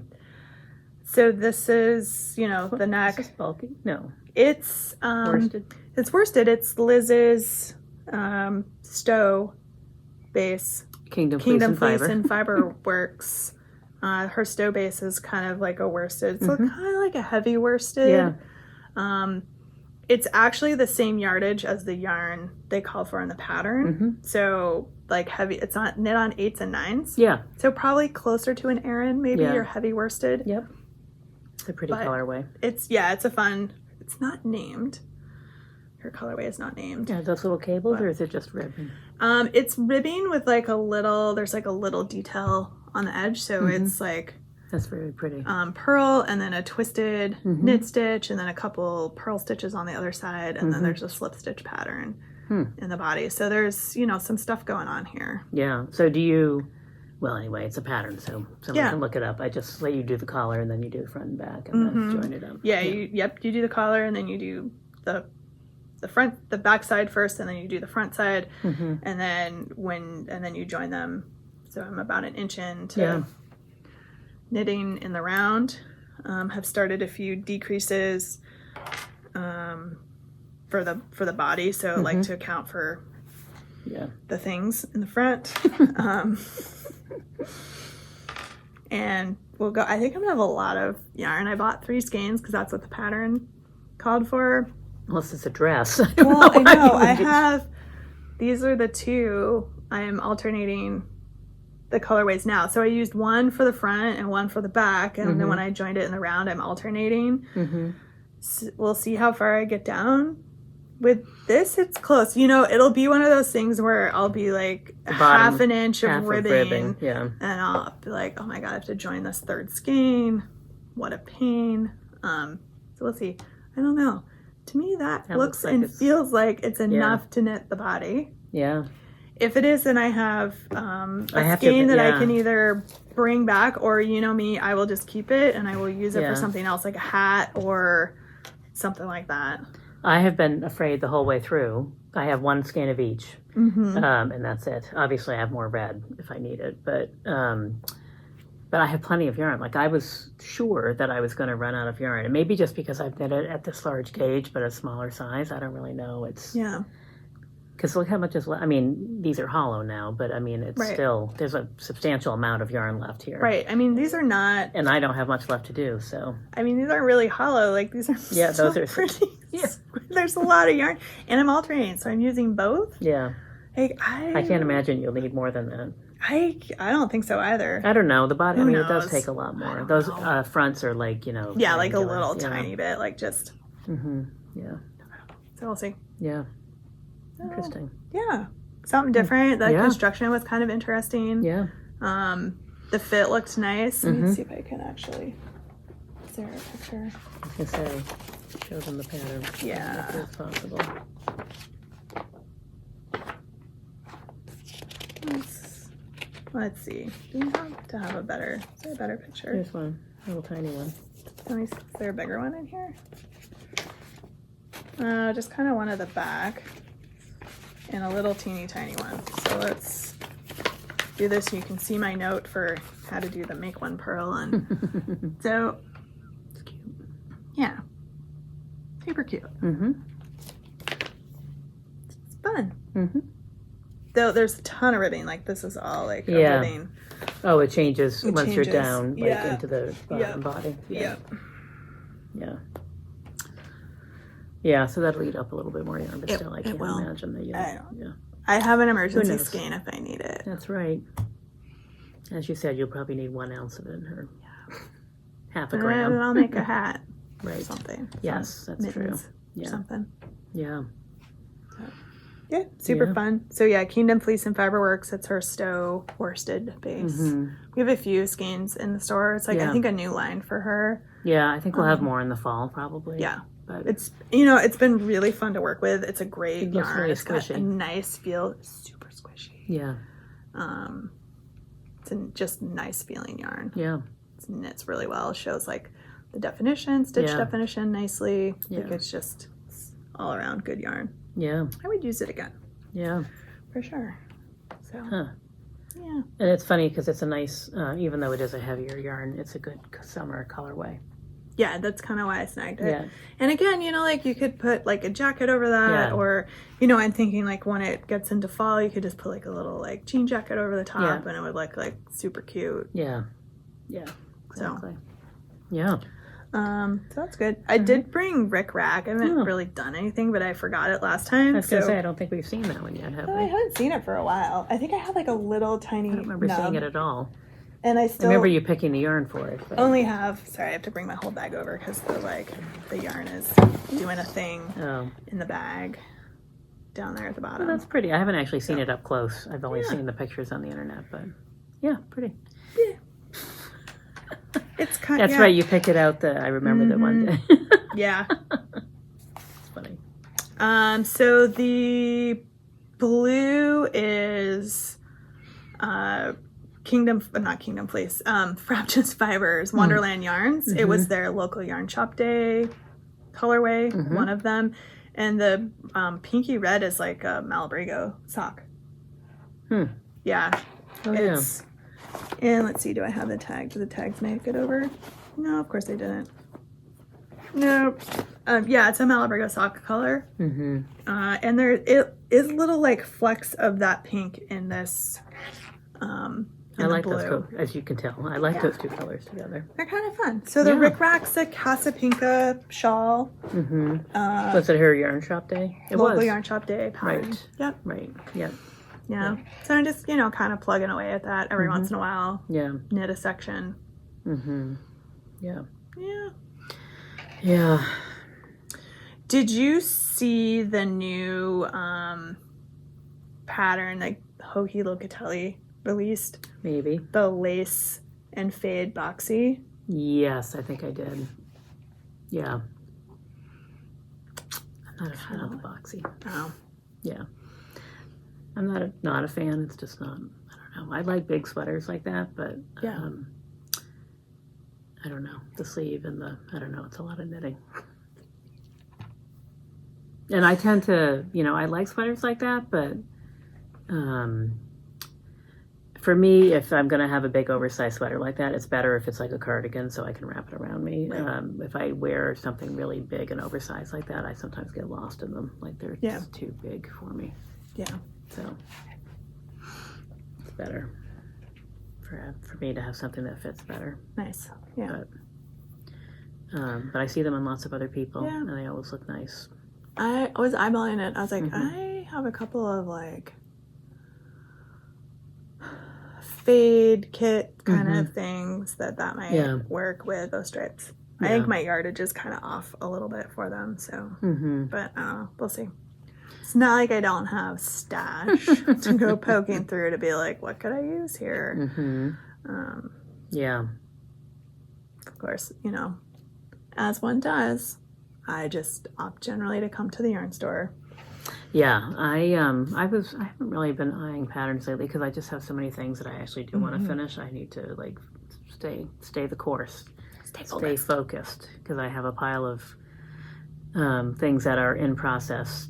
So this is, the neck. Is this bulky? No. It's worsted. It's worsted. It's Liz's Stowe base. Kingdom Fleece and Fiber Works. Her Stowe base is kind of like a worsted. So kind of like a heavy worsted. Yeah. It's actually the same yardage as the yarn they call for in the pattern. So like heavy, it's not knit on 8s and 9s. Yeah. So probably closer to an Aran maybe or heavy worsted. Yep. It's a pretty colorway. It's a fun, it's not named. Her colorway is not named. Yeah, those little cables or is it just ribbon? It's ribbing with like there's like a little detail on the edge. So it's like, that's very pretty. Pearl and then a twisted knit stitch and then a couple pearl stitches on the other side. And then there's a slip stitch pattern in the body. So there's, some stuff going on here. Yeah. So well, anyway, it's a pattern. So someone can look it up. I just let you do the collar and then you do the front and back and then join it up. Yeah. You do the collar and then you do the back side first and then you do the front side. And then you join them. So I'm about an inch into knitting in the round. Have started a few decreases for the body, so like to account for the things in the front. And we'll go. I think I'm gonna have a lot of yarn. I bought 3 skeins because that's what the pattern called for. Unless it's a dress. Well, I know. I have. These are the 2. I am alternating the colorways now. So I used one for the front and one for the back, and then when I joined it in the round, I'm alternating. So we'll see how far I get down. With this, it's close. You know, it'll be one of those things where I'll be like half an inch of ribbing. Yeah. And I'll be like, oh my God, I have to join this third skein. What a pain. So we'll see. I don't know. To me, that looks like and feels like it's enough to knit the body. Yeah. If it is, then I have a skein that I can either bring back, or you know me, I will just keep it and I will use it for something else, like a hat or something like that. I have been afraid the whole way through. I have one skein of each, and that's it. Obviously, I have more red if I need it, but I have plenty of yarn. Like, I was sure that I was going to run out of yarn, and maybe just because I've knit it at this large gauge, but a smaller size. I don't really know. It's because look how much is left. I mean, these are hollow now, but I mean, it's still, there's a substantial amount of yarn left here. Right. I mean, these are not. And I don't have much left to do, so. I mean, these aren't really hollow. Like, these are those are pretty. There's a lot of yarn. And I'm alternating, so I'm using both. Yeah. Like, I can't imagine you'll need more than that. I don't think so either. I don't know. The body, I mean, it does take a lot more. Those fronts are like, you know. Yeah, like a little tiny bit, like just. Yeah. So we'll see. Yeah. Interesting. Yeah. Something different. The construction was kind of interesting. Yeah. The fit looked nice. Let me see if I can actually. Is there a picture? I was going to say, show them the pattern. Yeah. As much as possible. Let's see. Do you have to have a better? Is there a better picture? Here's one. A little tiny one. Is there a bigger one in here? Just kind of one at the back. And a little teeny tiny one. So let's do this so you can see my note for how to do the make one purl. And so it's cute. Yeah. Super cute. It's fun. Though there's a ton of ribbing. Like, this is all like ribbing. Oh, it changes once you're down like into the bottom body. Yeah. Yeah, so that'll eat up a little bit more yarn, but still, I can't imagine that. I have an emergency skein if I need it. That's right. As you said, you'll probably need 1 ounce of it, or half a gram. And I'll make a hat, right? Or something. Yes, that's true. Yeah. Something. Yeah. Yeah, super fun. So yeah, Kingdom Fleece and Fiberworks. It's her Stowe worsted base. We have a few skeins in the store. It's like I think a new line for her. Yeah, I think we'll have more in the fall probably. Yeah. But it's, you know, it's been really fun to work with. It's a great yarn. Really it's got a nice feel. Super squishy. Yeah. It's a just nice feeling yarn. Yeah. It knits really well. It shows like the definition, stitch definition nicely. Yeah. Like it's all around good yarn. Yeah. I would use it again. Yeah. For sure. So. Yeah. And it's funny because it's a nice, even though it is a heavier yarn, it's a good summer colorway. Yeah, that's kind of why I snagged it. Yeah. And again, you know, like you could put like a jacket over that, or, you know, I'm thinking like when it gets into fall, you could just put like a little like jean jacket over the top and it would look like super cute. Yeah. Yeah. Exactly. Yeah. So that's good. I did bring Rick Rack. I haven't really done anything, but I forgot it last time. I was going to say, I don't think we've seen that one yet, have we? I haven't seen it for a while. I think I had like a little tiny I don't remember seeing it at all. And I remember you picking the yarn for it. But. Only have, sorry, I have to bring my whole bag over because the yarn is doing a thing in the bag down there at the bottom. Well, that's pretty. I haven't actually seen it up close. I've only seen the pictures on the internet, but yeah, pretty. Yeah. It's kind of, that's right. You picked it out. I remember that one day. Yeah. It's funny. So the blue is, not Kingdom Fleece, Fraption's Fibers, Wonderland Yarns. It was their local yarn shop day colorway, one of them. And the pinky red is like a Malabrigo sock. Yeah. It's, and let's see, do I have the tag? Do the tags make it over? No, of course they didn't. Nope. Yeah, it's a Malabrigo sock color. And there it is little like flecks of that pink in this I like those two, as you can tell. I like those two colors together. They're kind of fun. So the Rick Rack's a Casapinka shawl. Was it her yarn shop day? It local was. yarn shop day pattern. Right. Yep. Right. Yep. Yeah. So I'm just, kind of plugging away at that every once in a while. Yeah. Knit a section. Yeah. Yeah. Yeah. Did you see the new pattern that Hoki Locatelli released? Maybe. The lace and fade boxy? Yes, I think I did. Yeah. I'm not a fan of the boxy. Oh. Yeah. I'm not a fan. It's just not, I don't know. I like big sweaters like that, but I don't know. The sleeve and I don't know. It's a lot of knitting. And I tend to, I like sweaters like that, but for me, if I'm going to have a big oversized sweater like that, it's better if it's like a cardigan so I can wrap it around me. Right. If I wear something really big and oversized like that, I sometimes get lost in them. Like they're just too big for me. Yeah. So it's better for me to have something that fits better. Nice. Yeah. But I see them on lots of other people, Yeah. and they always look nice. I was eyeballing it. I was like, I have a couple of like fade kit kind of things that might work with those stripes. I think my yardage is kind of off a little bit for them, so but we'll see. It's not like I don't have stash to go poking through to be like, what could I use here? Yeah. Of course, as one does, I just opt generally to come to the yarn store. Yeah, I haven't really been eyeing patterns lately because I just have so many things that I actually do want to finish. I need to like stay the course, stay focused because I have a pile of things that are in process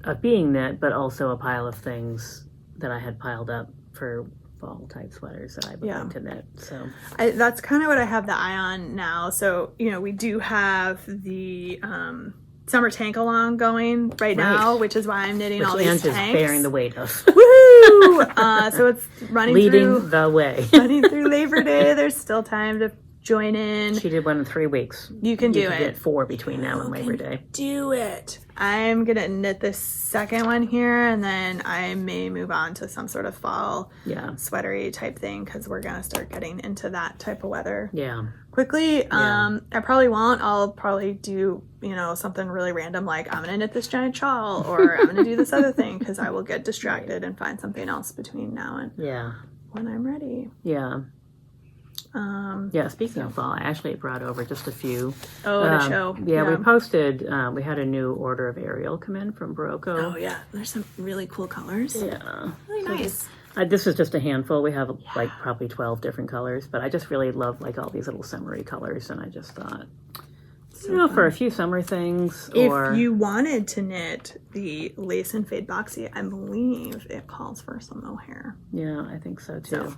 of being knit, but also a pile of things that I had piled up for fall type sweaters that I would like to knit. So that's kind of what I have the eye on now. So we do have the summer tank along going right now, which is why I'm knitting all these tanks. Ange is bearing the weight of. Woohoo! So it's leading the way. Running through Labor Day. There's still time to join in. She did one in 3 weeks. You can do it. Get 4 between now and Labor Day. Do it. I'm gonna knit this second one here, and then I may move on to some sort of fall sweatery type thing because we're gonna start getting into that type of weather. Yeah. Quickly. I probably won't. I'll probably do something really random like I'm gonna knit this giant shawl or I'm gonna do this other thing because I will get distracted and find something else between now and when I'm ready. Yeah. Speaking of fall, I actually brought over just a few. To show. Yeah, we posted, we had a new order of Ariel come in from Barocco. Oh, yeah. There's some really cool colors. Yeah. Really nice. This is just a handful. We have like probably 12 different colors, but I just really love like all these little summery colors, and I just thought, for a few summer things. If you wanted to knit the lace and fade boxy, I believe it calls for some mohair. Yeah, I think so too.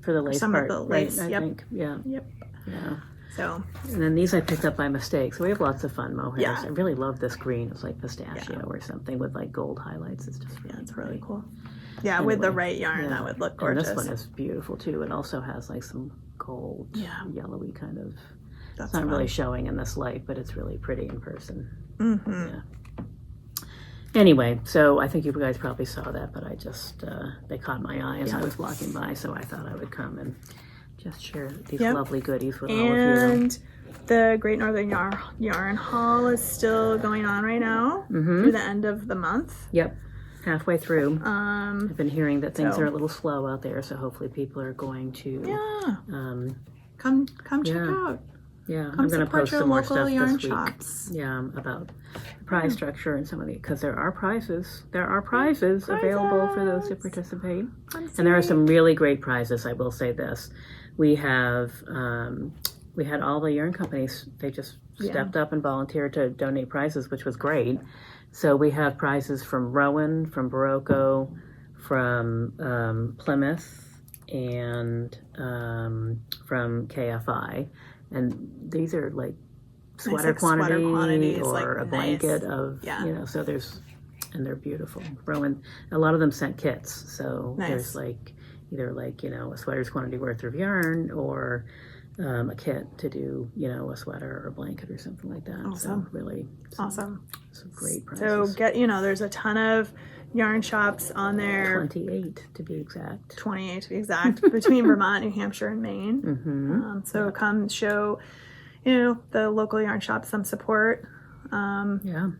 For the lace part, of the lace, right? I think, yeah. Yep. Yeah. So. And then these I picked up by mistake. So we have lots of fun mohairs. Yeah. I really love this green. It's like pistachio or something with like gold highlights. It's just it's really cool. Yeah, anyway, with the right yarn, that would look gorgeous. And this one is beautiful too. It also has like some gold, yellowy kind of. That's it's not really showing in this light, but it's really pretty in person. Yeah. Anyway, so I think you guys probably saw that, but I just, they caught my eye as I was walking by, so I thought I would come and just share these lovely goodies with all of you. And the Great Northern Yarn Haul is still going on right now through the end of the month. Yep, halfway through. I've been hearing that things are a little slow out there, so hopefully people are going to... come check out. Yeah, I'm going to post some more stuff this week. Shops. Yeah, about the prize structure and some of the, because there are prizes. There are prizes available for those to participate, and there are some really great prizes. I will say this: we had all the yarn companies. They just stepped up and volunteered to donate prizes, which was great. So we have prizes from Rowan, from Barocco, from Plymouth, and from KFI. And these are like sweater quantities or like a blanket of, so there's, and they're beautiful. Rowan, a lot of them sent kits. So there's like, either like, a sweater's quantity worth of yarn or a kit to do, a sweater or a blanket or something like that. Awesome. So really, awesome. Some great prizes. So there's a ton of yarn shops on there. 28 to be exact. 28 to be exact, between Vermont, New Hampshire, and Maine. Mm-hmm. So come show, the local yarn shops some support. Yeah.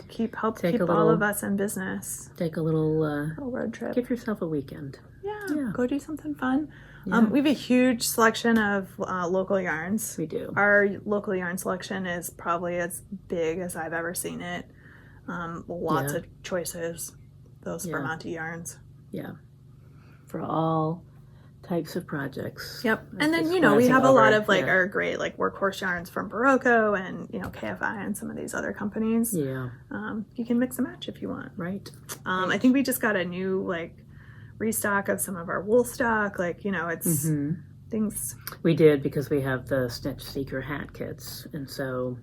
Keep a all little- of us in business. Take a little, road trip. give yourself a weekend. Yeah, go do something fun. Yeah. We have a huge selection of local yarns. We do. Our local yarn selection is probably as big as I've ever seen it. Lots of choices. Those Vermonti yarns. Yeah. For all types of projects. Yep. And then, Just we have a glancing lot over, of our great workhorse yarns from Barocco and, KFI and some of these other companies. Yeah. You can mix and match if you want. Right. I think we just got a new restock of some of our wool stock. It's things. We did, because we have the Stitch Seeker hat kits, and so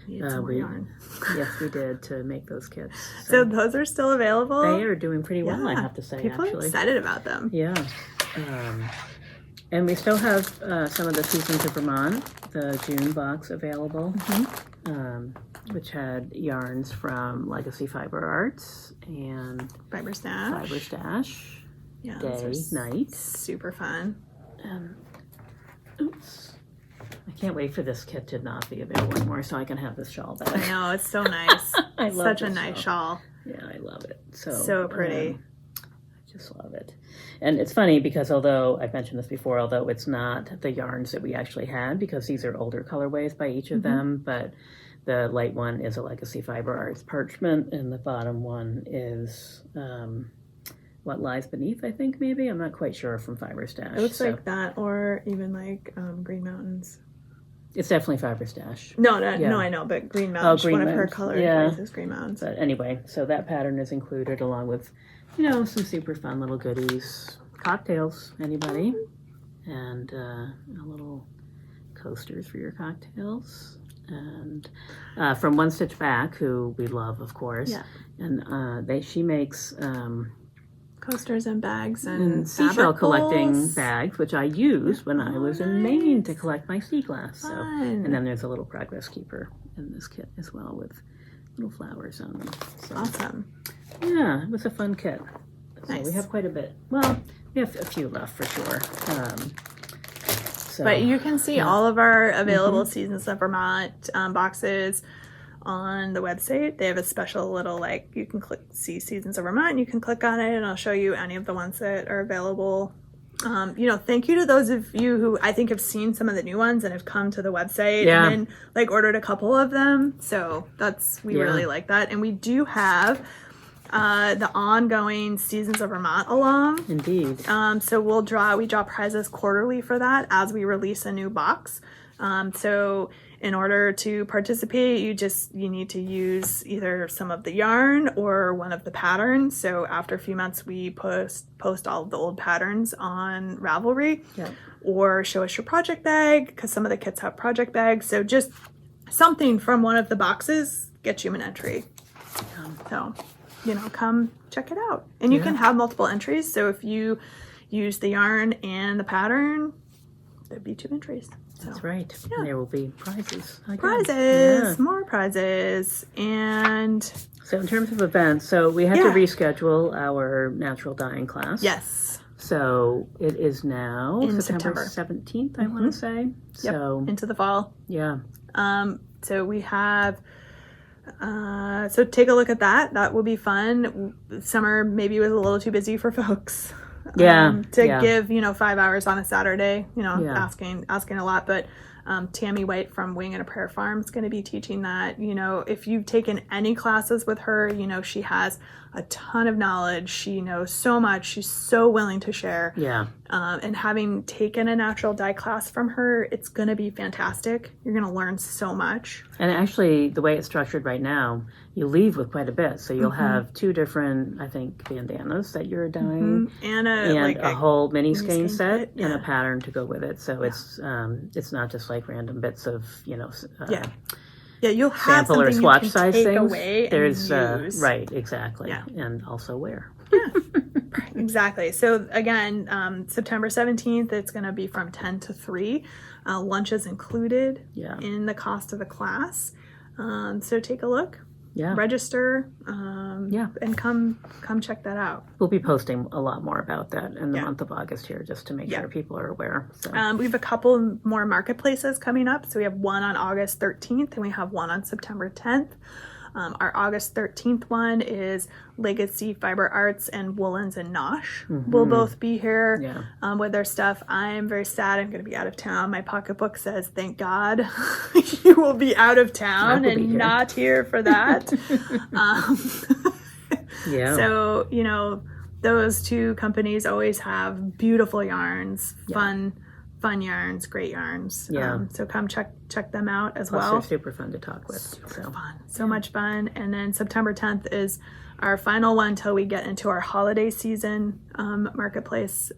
Need some more yarn. yes, we did, to make those kits. So those are still available. They are doing pretty well, I Yeah. have to say. People actually, are excited about them. yeah. And we still have some of the Seasons of Vermont, the June box available, which had yarns from Legacy Fiber Arts and Fiber Stash. Fiber Stash, Yeah, Day, those are Night. super fun. Oops. I can't wait for this kit to not be available anymore so I can have this shawl back. I know, it's so nice. I love Such a this nice shawl. Yeah, I love it. So pretty. I just love it. And it's funny because although I've mentioned this before, although it's not the yarns that we actually had, because these are older colorways by each of them, but the light one is a Legacy Fiber Arts parchment, and the bottom one is What Lies Beneath, I think, maybe. I'm not quite sure, from Fiber Stash. It looks like that, or even Green Mountains. It's definitely Fiber Stash. No, I know, but Green Mountains, Green one of her Mountains, colors is Green Mountains. But anyway, so that pattern is included along with, some super fun little goodies. Cocktails, anybody? And a little coasters for your cocktails. And from One Stitch Back, who we love, of course. Yeah. And she makes Coasters and bags and seashell fabric collecting bowls. bags, which I used when I was in Maine to collect my sea glass. So, Fun. and then there's a little progress keeper in this kit as well with little flowers on them. So, Awesome. yeah, it was a fun kit. So Nice. we have quite a bit. Well, we have a few left for sure. But you can see all of our available Seasons of Vermont boxes on the website. They have a special little you can see Seasons of Vermont, and you can click on it and I'll show you any of the ones that are available. Thank you to those of you who I think have seen some of the new ones and have come to the website and then ordered a couple of them. So we really like that. And we do have the ongoing Seasons of Vermont along. Indeed. So we draw prizes quarterly for that as we release a new box. So in order to participate, you need to use either some of the yarn or one of the patterns. So after a few months, we post all of the old patterns on Ravelry, or show us your project bag, because some of the kits have project bags. So just something from one of the boxes gets you an entry. So, come check it out. And you can have multiple entries. So if you use the yarn and the pattern, there'd be 2 entries. So, That's right. Yeah. And there will be prizes. More prizes. And so in terms of events, so we had to reschedule our natural dyeing class. yes, So it is now In September 17th, I want to say. So into the fall. yeah. So we have, so take a look at that. That will be fun. Summer maybe was a little too busy for folks. Give 5 hours on a Saturday, asking a lot. But Tammy White from Wing and a Prayer Farm is going to be teaching that. If you've taken any classes with her, she has a ton of knowledge. She knows so much. She's so willing to share. Yeah. And having taken a natural dye class from her, it's going to be fantastic. You're going to learn so much. And actually, the way it's structured right now, you leave with quite a bit. So you'll have 2 different, I think, bandanas that you're dyeing, And a whole mini skein set kit, and a pattern to go with it. So it's not just like random bits of Yeah, you'll have sample or something swatch you can size take things. away There's and use. right, exactly, Yeah. and also wear. Exactly. So again, September 17th, it's going to be from 10 to 3. Lunch is included Yeah. in the cost of the class. So take a look. register. And come check that out. We'll be posting a lot more about that in the month of August here, just to make sure people are aware. So. We have a couple more marketplaces coming up. So we have one on August 13th and we have one on September 10th. Our August 13th one is Legacy Fiber Arts and Woolens and Nosh. We'll both be here with their stuff. I'm very sad. I'm going to be out of town. My pocketbook says, thank God you will be out of town and not here for that. So, you know, those two companies always have beautiful yarns, fun yarns, great yarns. So come check them out as well. They're super fun to talk with. So much fun. And then September 10th is our final one till we get into our holiday season marketplace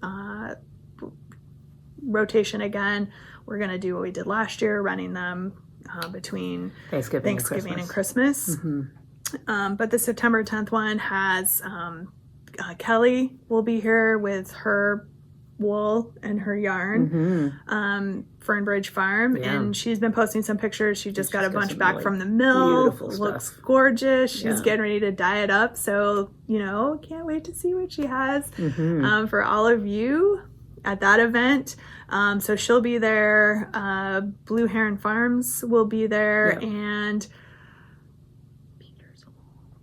rotation again. We're going to do what we did last year, running them between Thanksgiving and Christmas. But the September 10th one has Kelly will be here with her wool and her yarn, Fernbridge Farm, and she's been posting some pictures. She just got a bunch back from the mill. Looks gorgeous. She's getting ready to dye it up, so you know, can't wait to see what she has for all of you at that event. So she'll be there. Blue Heron Farms will be there, and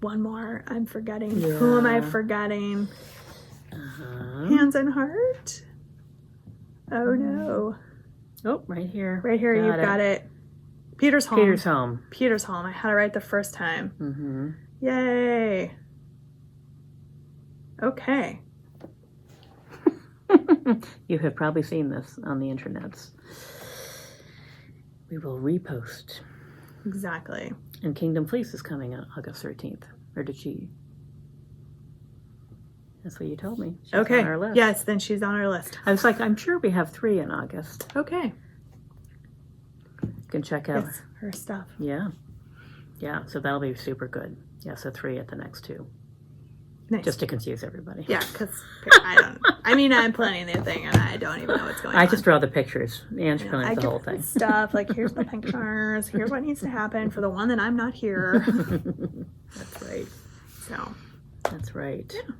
one more I'm forgetting. Who am I forgetting? Hands and Heart. Oh no. Oh, right here. You've got it. Peter's Home. Peter's Home. I had it right the first time. Yay. Okay. You have probably seen this on the internets. We will repost. Exactly. And Kingdom Fleece is coming on August 13th. Or did she? That's what you told me. She's on our list. Yes, then she's on our list. I was like, I'm sure we have 3 in August. Okay. You can check out her stuff. Yeah, so that'll be super good. Yeah, so 3 at the next 2. Nice. Just to confuse everybody. Yeah, because I'm planning the thing and I don't even know what's going on. I just draw the pictures. Anne's planning the whole thing. Stuff like, here's the pictures. Here's what needs to happen for the one that I'm not here. That's right. So. That's right. Yeah.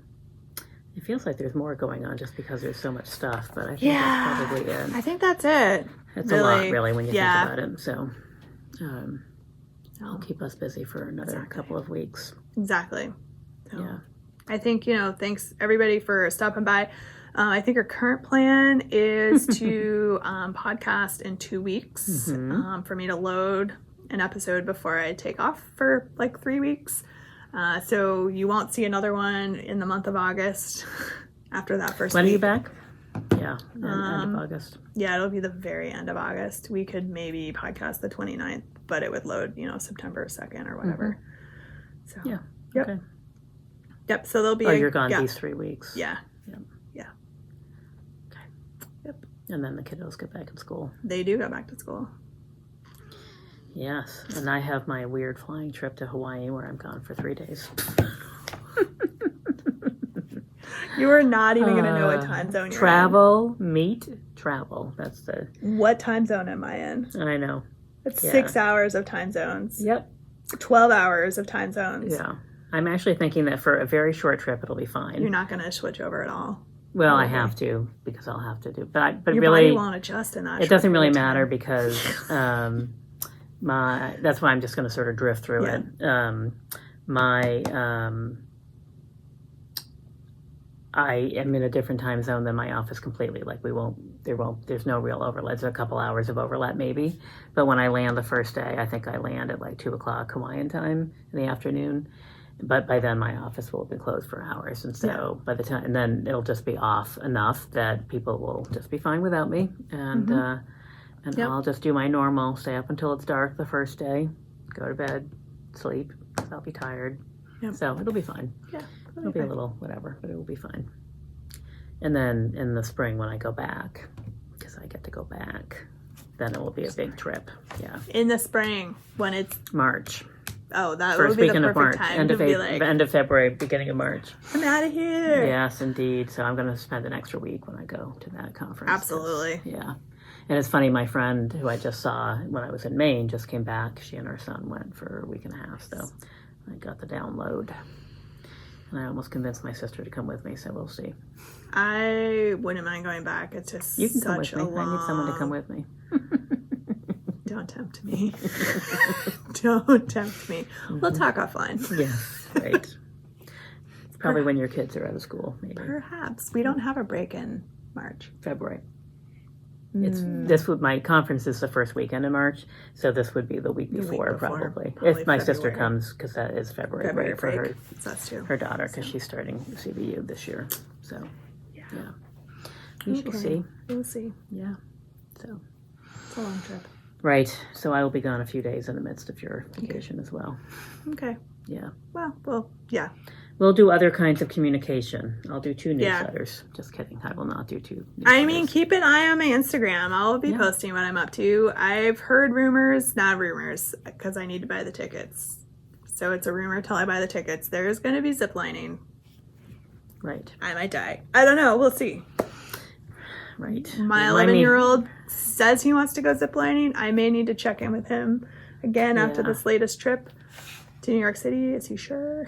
It feels like there's more going on just because there's so much stuff, but I think that's probably it. I think that's it. It's a lot, really, when you think about it. So, I'll keep us busy for another couple of weeks. Exactly. So, I think, thanks everybody for stopping by. I think our current plan is to podcast in 2 weeks for me to load an episode before I take off for like 3 weeks. So you won't see another one in the month of August after that first week. When are you back? Yeah, end of August. Yeah, it'll be the very end of August. We could maybe podcast the 29th, but it would load, September 2nd or whatever. So, yeah. Yep. Okay. Yep, so there'll be you're gone these 3 weeks. Yeah. Okay. Yep. And then the kiddos get back in school. They do go back to school. Yes, and I have my weird flying trip to Hawaii where I'm gone for 3 days. You are not even going to know what time zone you're travel. That's the... What time zone am I in? I know. It's 6 hours of time zones. Yep. 12 hours of time zones. Yeah. I'm actually thinking that for a very short trip, it'll be fine. You're not going to switch over at all. Well, I have to because I'll have to do. But your really, body won't adjust in that. It doesn't really matter because that's why I'm just going to sort of drift through it. I am in a different time zone than my office completely. Like there's no real overlap. There's a couple hours of overlap maybe. But when I land the first day, I think I land at like 2:00 Hawaiian time in the afternoon. But by then my office will have been closed for hours. And so by the time, and then it'll just be off enough that people will just be fine without me. And, I'll just do my normal, stay up until it's dark the first day, go to bed, sleep, 'cause I'll be tired. Yep. So it'll be fine. Yeah. It'll be a little whatever, but it will be fine. And then in the spring when I go back, because I get to go back, then it will be a big trip. Yeah. In the spring when it's March. Oh, that First would be the weekend of perfect March, time to be like, end of February, beginning of March. I'm out of here. Yes, indeed. So I'm going to spend an extra week when I go to that conference. Absolutely. Yeah. And it's funny, my friend who I just saw when I was in Maine just came back. She and her son went for a week and a half. So I got the download. And I almost convinced my sister to come with me, so we'll see. I wouldn't mind going back. It's just You can come such with me. a long... I need someone to come with me. Don't tempt me. Don't tempt me. We'll talk offline. Yes, right. Probably when your kids are out of school, maybe. Perhaps. We don't have a break in March. February. My conference is the first weekend in March, so this would be the week before, probably. If my sister comes, because that is February break for her, that's too. her daughter, because she's starting CBU this year. So, yeah. We shall see. We'll see. Yeah. So, it's a long trip. Right. So I will be gone a few days in the midst of your vacation as well. Okay. Yeah. Well, yeah. We'll do other kinds of communication. I'll do 2 newsletters. Just kidding. I will not do 2 newsletters. I mean, keep an eye on my Instagram. I'll be posting what I'm up to. I've heard rumors, not rumors, because I need to buy the tickets. So it's a rumor till I buy the tickets. There's going to be ziplining. Right. I might die. I don't know. We'll see. Right. My 11-year-old says he wants to go ziplining. I may need to check in with him again after this latest trip to New York City. Is he sure?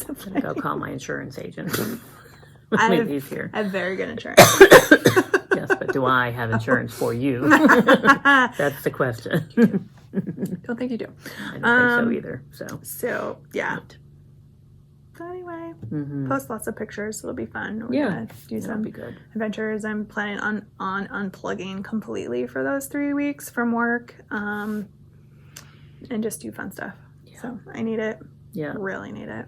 I'm going to go call my insurance agent when we leave here. I have very good insurance. Yes, but do I have insurance for you? That's the question. Don't think you do. I don't think so either. So yeah. So anyway, post lots of pictures. It'll be fun. We're gonna do some adventures. I'm planning on unplugging completely for those 3 weeks from work, and just do fun stuff. Yeah. So I need it. Yeah, really need it.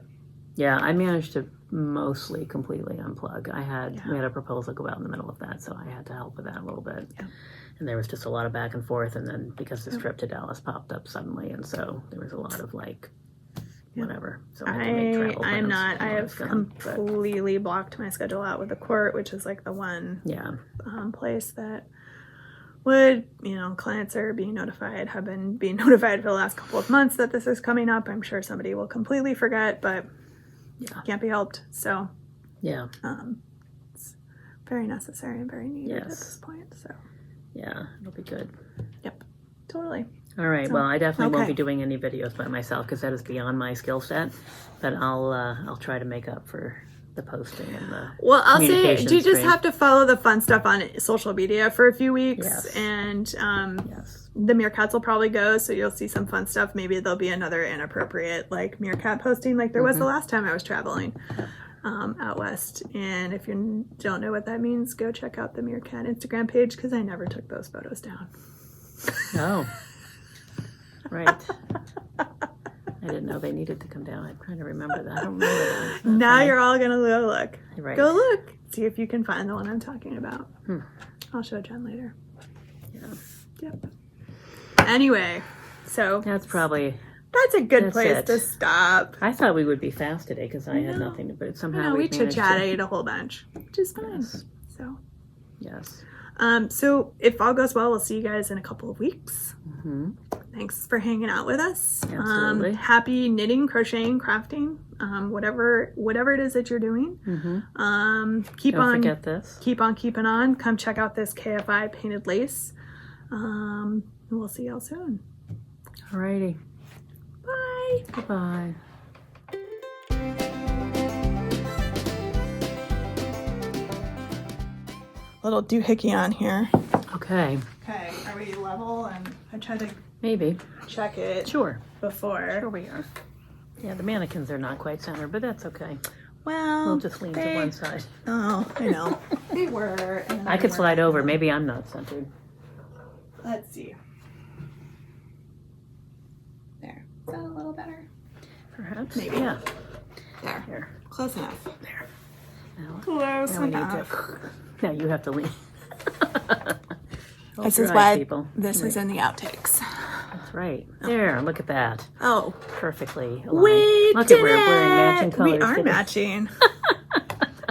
Yeah, I managed to mostly completely unplug. We had a proposal go out in the middle of that, so I had to help with that a little bit. Yeah. And there was just a lot of back and forth, and then because this trip to Dallas popped up suddenly, and so there was a lot of whatever. So I had to make travel plans. I have completely blocked my schedule out with the court, which is like the one place that would, clients are being notified, have been being notified for the last couple of months that this is coming up. I'm sure somebody will completely forget, but can't be helped. So it's very necessary and very needed at this point. So it'll be good. Yep, totally. All right. Well, I definitely won't be doing any videos by myself because that is beyond my skill set. But I'll try to make up for the posting and the I'll say you just have to follow the fun stuff on social media for a few weeks, and the meerkats will probably go, so you'll see some fun stuff. Maybe there'll be another inappropriate meerkat posting, like there was the last time I was traveling out west. And if you don't know what that means, go check out the meerkat Instagram page because I never took those photos down. Oh. Right. I didn't know they needed to come down. I'm trying to remember that. I don't remember that. Now you're all going to go look. Right. Go look. See if you can find the one I'm talking about. I'll show Jen later. Yeah. Yep. Anyway, so that's a good place to stop. I thought we would be fast today because I had nothing to, but somehow we chit-chatted a whole bunch, which is fine. So. Yes. So if all goes well, we'll see you guys in a couple of weeks. Thanks for hanging out with us. Absolutely. Happy knitting, crocheting, crafting, whatever it is that you're doing. Don't forget this. Keep on keeping on. Come check out this KFI painted lace. We'll see y'all soon. Alrighty. Bye. Bye-bye. Little doohickey on here. Okay. Okay, are we level? And I tried to maybe check it. Sure. Before. Sure we are. Yeah, the mannequins are not quite centered, but that's okay. Well, we'll just lean to one side. Oh, I know. They were. And I could slide over. Maybe I'm not centered. Let's see. There. Is that a little better? Perhaps. Maybe. Yeah. There. Here. Close enough. There. Close enough. Now you have to lean. This is why this is in the outtakes. That's right. There, look at that. Oh. Perfectly aligned. Look at we're wearing matching colors. We are matching.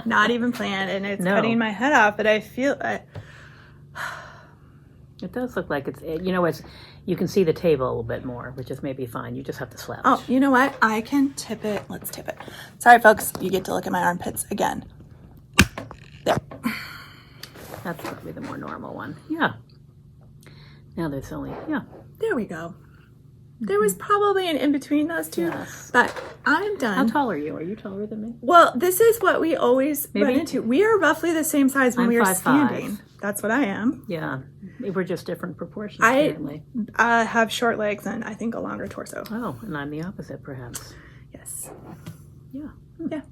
Not even planned, and it's cutting my head off, but I feel... It does look like it's you can see the table a little bit more, which is maybe fine. You just have to slouch. Oh, you know what? I can tip it. Let's tip it. Sorry, folks. You get to look at my armpits again. There. That's probably the more normal one. Yeah. Now there's only, There we go. There was probably an in between those two, Yes. but I'm done. How tall are you? Are you taller than me? Well, this is what we always run Maybe. into. We are roughly the same size when I'm we are 5'5". standing. That's what I am. Yeah. We're just different proportions, I apparently. have short legs and I think a longer torso. Oh, and I'm the opposite, perhaps. Yes. Yeah. Yeah.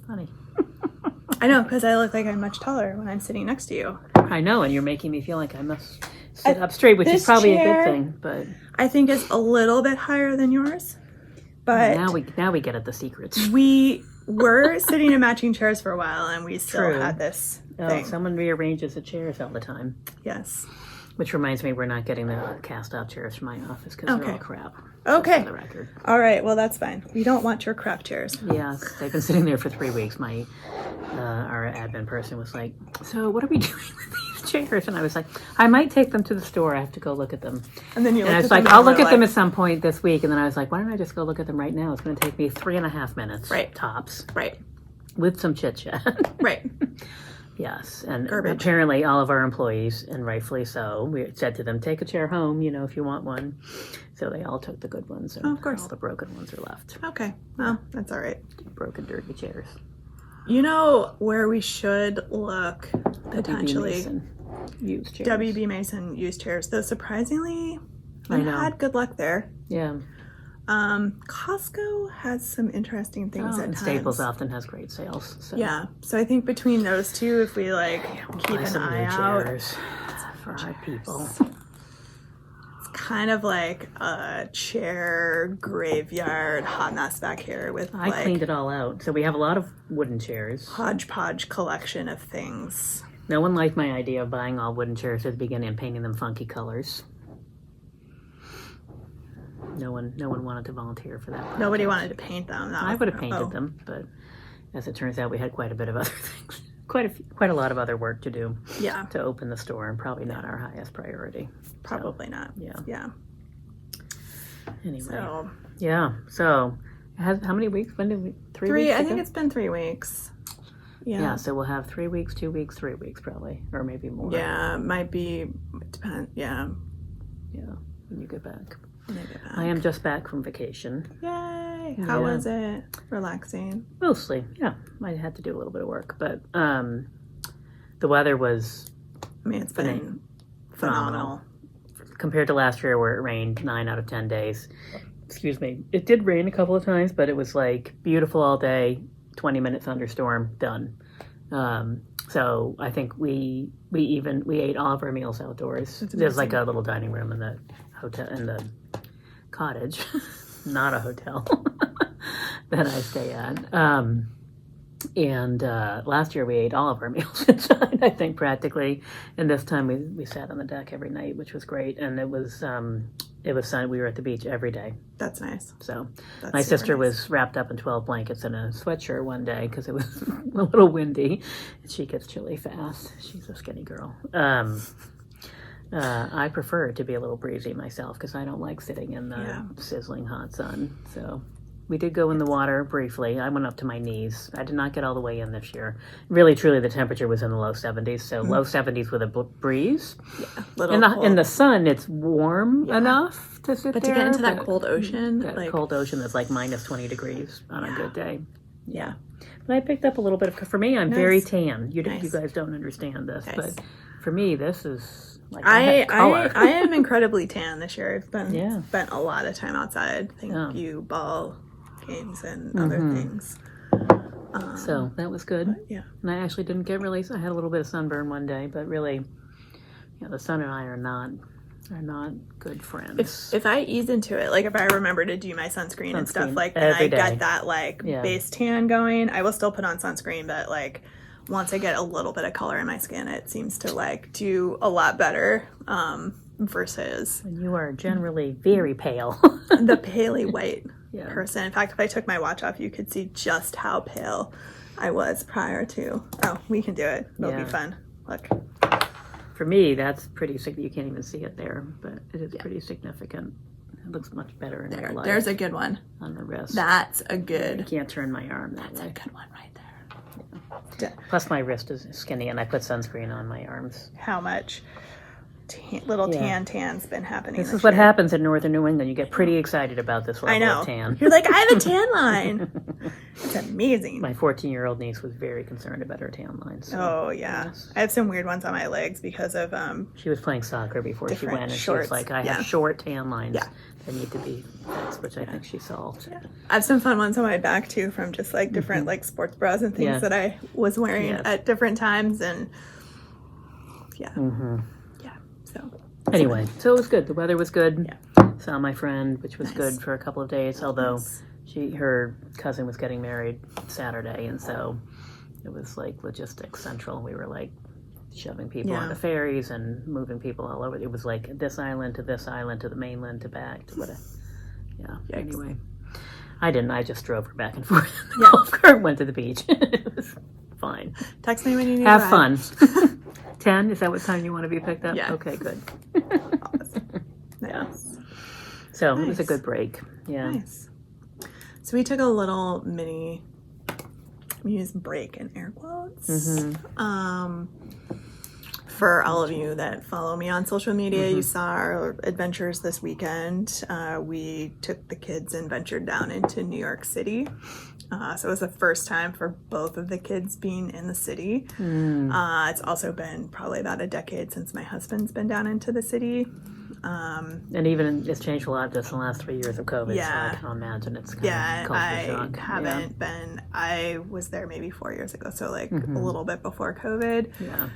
Funny. I know, because I look like I'm much taller when I'm sitting next to you. I know, and you're making me feel like I must sit up straight, which is this probably a chair- good thing. But I think it's a little bit higher than yours. But now we get at the secrets. we were sitting in matching chairs for a while and we still True. had this Oh, thing. someone rearranges the chairs all the time. Yes. Which reminds me, we're not getting the cast-out chairs from my office because they're Okay. all crap. Okay. For the record. All right. Well, that's fine. We don't want your crap chairs. Yes, they've been sitting there for 3 weeks. My our admin person was like, "So what are we doing with these chairs?" And I was like, "I might take them to the store. I have to go look at them." And then you And I looked was at like, them "I'll and look were at them like, at some point this week." And then I was like, "Why don't I just go look at them right now? It's going to take me 3.5 minutes, Right. tops, Right. with some chit chat." Right. Yes, and Garbage. apparently all of our employees, and rightfully so, we said to them, "Take a chair home, if you want one." So they all took the good ones, and Oh, of course. all the broken ones are left. Okay. Well, that's all right. Broken, dirty chairs. You know where we should look potentially? Mason used chairs. WB Mason used chairs. Though surprisingly, I we've know. had good luck there. Yeah. Costco has some interesting things at And times. Staples often has great sales. So Yeah. So I think between those two, if we keep buy an some eye new out, chairs for our people. it's kind of like a chair graveyard hot mess back here with I cleaned it all out. So we have a lot of wooden chairs. hodgepodge collection of things. No one liked my idea of buying all wooden chairs at the beginning and painting them funky colors. No one wanted to volunteer for that project. Nobody wanted to paint them. I would have painted them, but as it turns out, we had quite a bit of other things, quite a lot of other work to do Yeah, to open the store, and probably not our highest priority. probably not. Yeah. Yeah. Anyway, So yeah. So, how many weeks? When did we? 3 three. weeks I think ago? it's been 3 weeks. Yeah. Yeah. So we'll have 3 weeks, 2 weeks, 3 weeks, probably, or maybe more. Yeah. Might be. Depend. Yeah. Yeah. When you get back. Maybe back. I am just back from vacation. Yay! How Yeah. was it? Relaxing. Mostly, yeah. I had to do a little bit of work, but the weather was I mean, it's been phenomenal. compared to last year where it rained 9 out of 10 days. Excuse me. It did rain a couple of times, but it was like beautiful all day, 20-minute thunderstorm, done. So I think we ate all of our meals outdoors. That's There's like amazing. a little dining room in the hotel, in the cottage, not a hotel that I stay at. And last year we ate all of our meals inside, I think, practically. And this time we sat on the deck every night, which was great. And it was sun. We were at the beach every day. That's nice. So That's my super sister nice. was wrapped up in 12 blankets and a sweatshirt one day because it was a little windy. And she gets chilly fast. She's a skinny girl. I prefer it to be a little breezy myself because I don't like sitting in the sizzling hot sun. So we did go in the water briefly. I went up to my knees. I did not get all the way in this year. Really, truly, the temperature was in the low 70s. So low 70s with a breeze. Yeah. Little In cold. the sun, it's warm enough to sit But there. to get into that but cold ocean, that like cold ocean that's like minus 20 degrees on a good day. yeah. But I picked up a little bit of, for me, I'm very Nice. tan. You Nice. guys don't understand this, Nice. but for me, this is like I have color. I am incredibly tan this year. I've been Yeah. spent a lot of time outside. Thank Yeah. you, ball games and other things. So that was good. Yeah. And I actually didn't get really, I had a little bit of sunburn one day, but really, the sun and I are not good friends. If I ease into it, like if I remember to do my sunscreen and stuff, Sunscreen like then I every day. get that Yeah. base tan going. I will still put on sunscreen, but like once I get a little bit of color in my skin, it seems to do a lot better versus And you are generally very pale. the paley white Yeah. person. In fact, if I took my watch off, you could see just how pale I was prior to. Oh, we can do it. It'll Yeah. be fun. Look. For me, that's pretty significant. You can't even see it there, but it is pretty significant. It looks much better in real life. There's a good one. On the wrist. That's a I good. can't turn my arm that That's a way. good one right there. Plus, my wrist is skinny, and I put sunscreen on my arms. How much? little tan's been happening. This is what happens in northern New England. You get pretty excited about this level of tan. You're like, I have a tan line. It's amazing. My 14-year-old niece was very concerned about her tan line. So, oh, yeah. Yes. I have some weird ones on my legs because of... she was playing soccer before she went, and she was like, I have short tan lines that need to be fixed, which I think she solved. Yeah. I have some fun ones on my back, too, from just, like, different, like, sports bras and things that I was wearing at different times, and... Yeah. So anyway, so it was good. The weather was good. Yeah. Saw my friend, which was good for a couple of days, although her cousin was getting married Saturday, and so it was like logistics central. We were like shoving people onto ferries and moving people all over. It was like this island to the mainland to back to whatever. Yeah. Anyway, I didn't. I just drove her back and forth. The golf cart went to the beach. It was fine. Text me when you need have fun. 10? Is that what time you want to be picked up? Yeah. Okay, good. Awesome. Yeah. So it was a good break. Yeah. Nice. So we took a little mini break in air quotes. For all of you that follow me on social media, you saw our adventures this weekend. We took the kids and ventured down into New York City. So it was the first time for both of the kids being in the city. It's also been probably about a decade since my husband's been down into the city. And even it's changed a lot just in the last 3 years of COVID. Yeah. So I can imagine it's kind of culture shock. I haven't been. I was there maybe 4 years ago, so like a little bit before COVID. Yeah.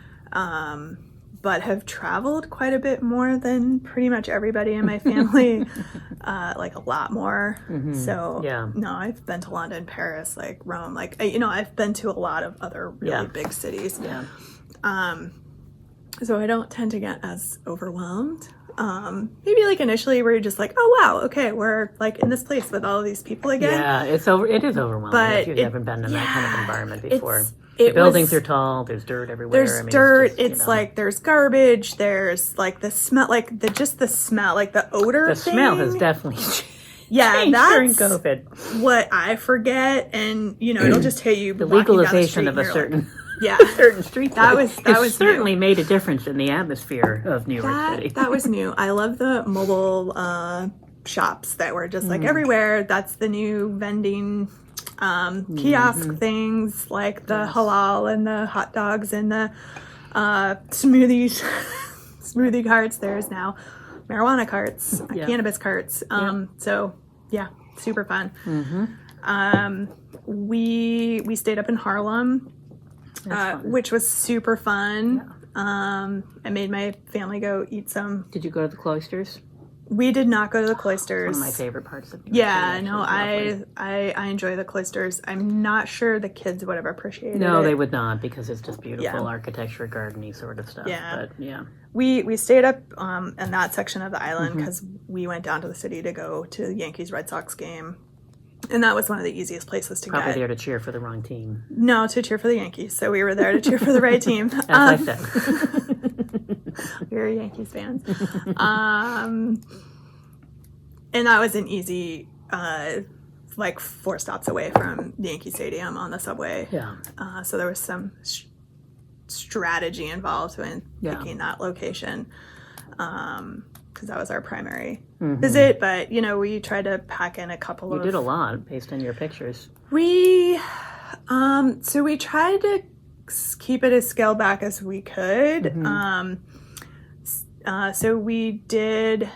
But have traveled quite a bit more than pretty much everybody in my family, like a lot more. So, no, I've been to London, Paris, like Rome, like, I've been to a lot of other really big cities. Yeah. So I don't tend to get as overwhelmed. Maybe like initially where you're just like, oh wow, okay, we're like in this place with all of these people again. Yeah, it is overwhelming if you haven't been in that kind of environment before. The buildings are tall. There's dirt everywhere. There's dirt. It's like there's garbage. There's like the smell, like the smell, like the odor. The smell has definitely changed during COVID. What I forget, and it'll just hit you. The legalization of a certain certain street. That was certainly made a difference in the atmosphere of New York City. That was new. I love the mobile shops that were just like everywhere. That's the new vending. Kiosk things like the halal and the hot dogs and the smoothie carts. There's now marijuana carts, cannabis carts. So yeah, super fun. We stayed up in Harlem, which was super fun. I made my family go eat some. Did you go to the cloisters? We did not go to the cloisters. One of my favorite parts of New York City, I enjoy the cloisters. I'm not sure the kids would have appreciated it. No, they would not, because it's just beautiful architecture, gardeny sort of stuff. Yeah. But we stayed up in that section of the island because we went down to the city to go to the Yankees-Red Sox game. And that was one of the easiest places to Probably get. there to cheer for the wrong team. No, to cheer for the Yankees. So we were there to cheer for the right team. As I said. We were Yankees fans. And that was an easy, like 4 stops away from the Yankee Stadium on the subway. Yeah. So there was some strategy involved in picking that location. Because that was our primary visit. But, we tried to pack in a couple of... You did a lot based on your pictures. We tried to keep it as scaled back as we could. So we did...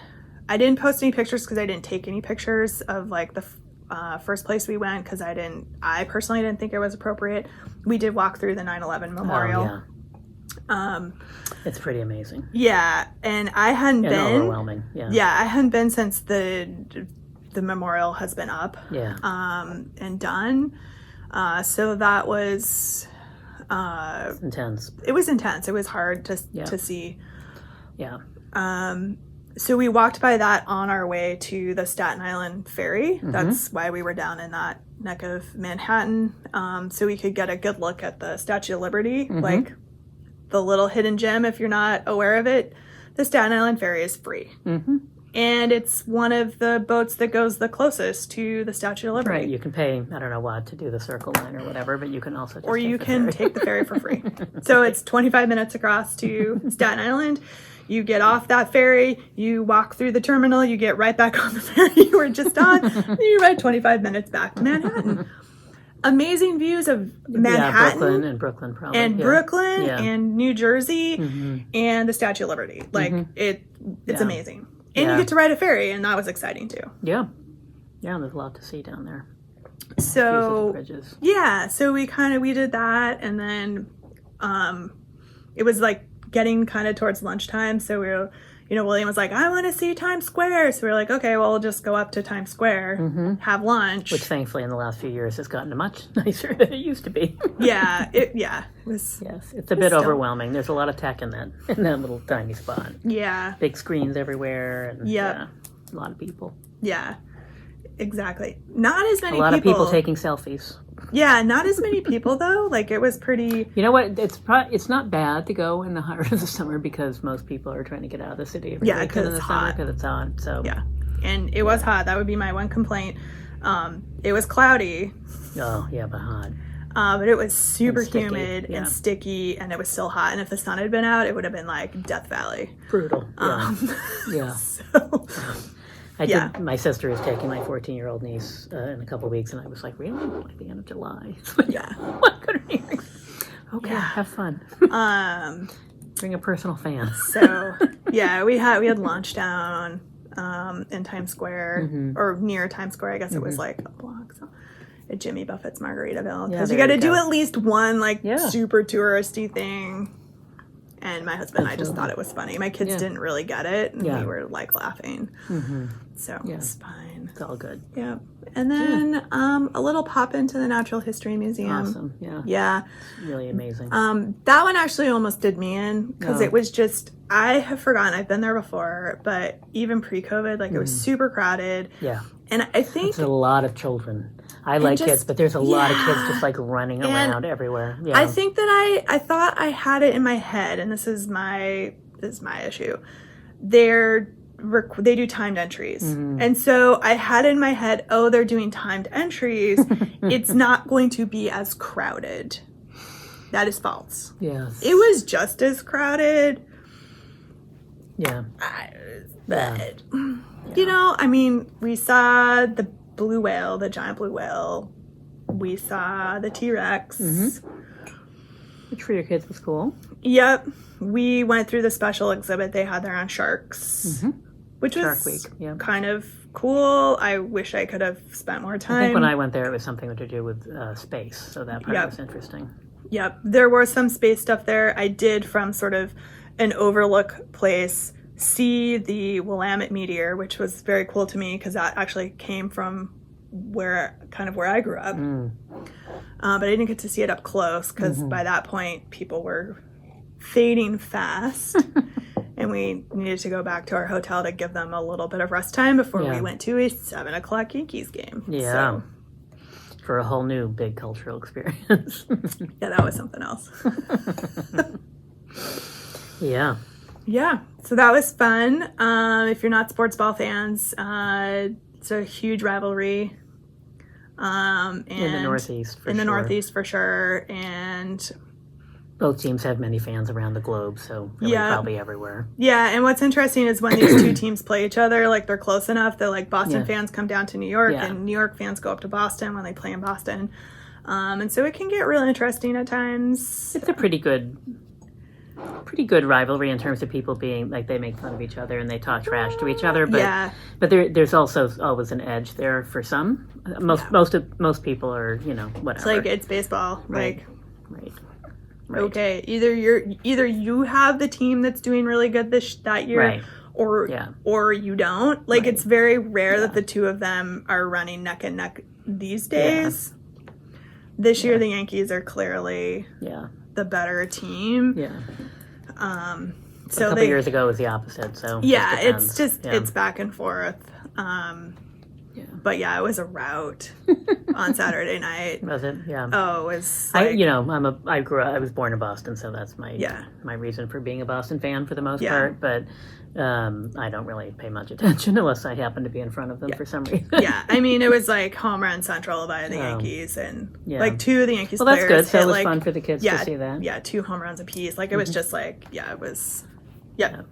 I didn't post any pictures because I didn't take any pictures of, like, the first place we went because I personally didn't think it was appropriate. We did walk through the 9/11 memorial. Oh, yeah. It's pretty amazing. Yeah, and I hadn't been overwhelming. Yeah, I hadn't been since the memorial has been up. Yeah. And done. So that was intense. It was intense. It was hard to see. Yeah. So we walked by that on our way to the Staten Island ferry. That's why we were down in that neck of Manhattan. So we could get a good look at the Statue of Liberty, like the little hidden gem if you're not aware of it. The Staten Island ferry is free. And it's one of the boats that goes the closest to the Statue of Liberty. Right, you can pay, I don't know what, to do the Circle Line or whatever, but you can also just or you can ferry. take the ferry for free. So it's 25 minutes across to Staten Island. You get off that ferry, you walk through the terminal, you get right back on the ferry you were just on, and you ride 25 minutes back to Manhattan. Amazing views of Manhattan. Yeah, Brooklyn probably. And yeah. Brooklyn Yeah. and New Jersey and the Statue of Liberty. Like, it's amazing. And you get to ride a ferry, and that was exciting too. Yeah. Yeah, there's a lot to see down there. So, Bridges. yeah, so we did that, and then it was like getting kind of towards lunchtime, so we were, William was like, I want to see Times Square, so we were like, okay, well, we'll just go up to Times Square, have lunch. Which thankfully in the last few years has gotten much nicer than it used to be. It was. Yes, it's a bit overwhelming. There's a lot of tech in that little tiny spot. Yeah. Big screens everywhere, and a lot of people. Yeah, exactly. Not as many people. A lot of people taking selfies. Yeah, not as many people though. Like, it was pretty. You know what? It's not bad to go in the heart of the summer because most people are trying to get out of the city every weekend because in the summer because it's hot. So yeah, and it was hot. That would be my one complaint. It was cloudy. Oh yeah, but hot. But it was super sticky, humid and sticky, and it was still hot. And if the sun had been out, it would have been like Death Valley. Brutal. Yeah. So. I did. My sister is taking my 14-year-old niece in a couple of weeks, and I was like, "Really? Like the end of July?" Yeah. Okay, have fun. Bring a personal fan. So yeah, we had lunch down in Times Square or near Times Square. I guess it was like a block. So at Jimmy Buffett's Margaritaville, because you got to do at least one super touristy thing. And my husband and I just thought it was funny. My kids didn't really get it, and we were like laughing. So it was fine. It's all good. Yeah. And then a little pop into the Natural History Museum. Awesome. Yeah. Yeah. It's really amazing. That one actually almost did me in because it was just, I have forgotten, I've been there before, but even pre-COVID, like it was super crowded. Yeah. And I think there's a lot of children. I like kids, but there's a lot of kids just like running around everywhere. Yeah. I think that I thought I had it in my head, and this is my issue. They do timed entries. And so I had in my head, they're doing timed entries. It's not going to be as crowded. That is false. Yes. It was just as crowded. Yeah. But, I mean, we saw the blue whale, the giant blue whale. We saw the T-Rex. Which for your kids was cool. Yep. We went through the special exhibit they had there on sharks, which was Shark Week. kind of cool. I wish I could have spent more time. I think when I went there, it was something to do with space, so that part was interesting. Yep. There was some space stuff there. I did, from sort of an overlook place, see the Willamette meteor, which was very cool to me because that actually came from where I grew up. But I didn't get to see it up close because by that point people were fading fast and we needed to go back to our hotel to give them a little bit of rest time before we went to a 7:00 Yankees game. Yeah. So. For a whole new big cultural experience. Yeah, that was something else. Yeah. Yeah, so that was fun. If you're not sports ball fans, it's a huge rivalry. And in the Northeast, Northeast, for sure. And both teams have many fans around the globe, so really probably everywhere. Yeah, and what's interesting is when these two teams play each other, like they're close enough that like Boston fans come down to New York and New York fans go up to Boston when they play in Boston. And so it can get real interesting at times. It's a pretty good rivalry in terms of people being like, they make fun of each other and they talk trash to each other, but there's also always an edge there for some. Most people are, whatever. It's like, it's baseball. Right. Okay, either you have the team that's doing really good that year, or you don't. Like, it's very rare that the two of them are running neck and neck these days. This year the Yankees are clearly the better team. So a couple years ago it was the opposite. So it's back and forth. But yeah, it was a rout on Saturday night. Was it? Yeah. Oh, it was like, I was born in Boston, so that's my reason for being a Boston fan for the most part. But I don't really pay much attention unless I happen to be in front of them for some reason. Yeah, I mean, it was like home run central by the Yankees, and like two of the Yankees players. Well, that's good. So it was like, fun for the kids to see that. Yeah, 2 home runs apiece. Like, it was just like, it was, yeah.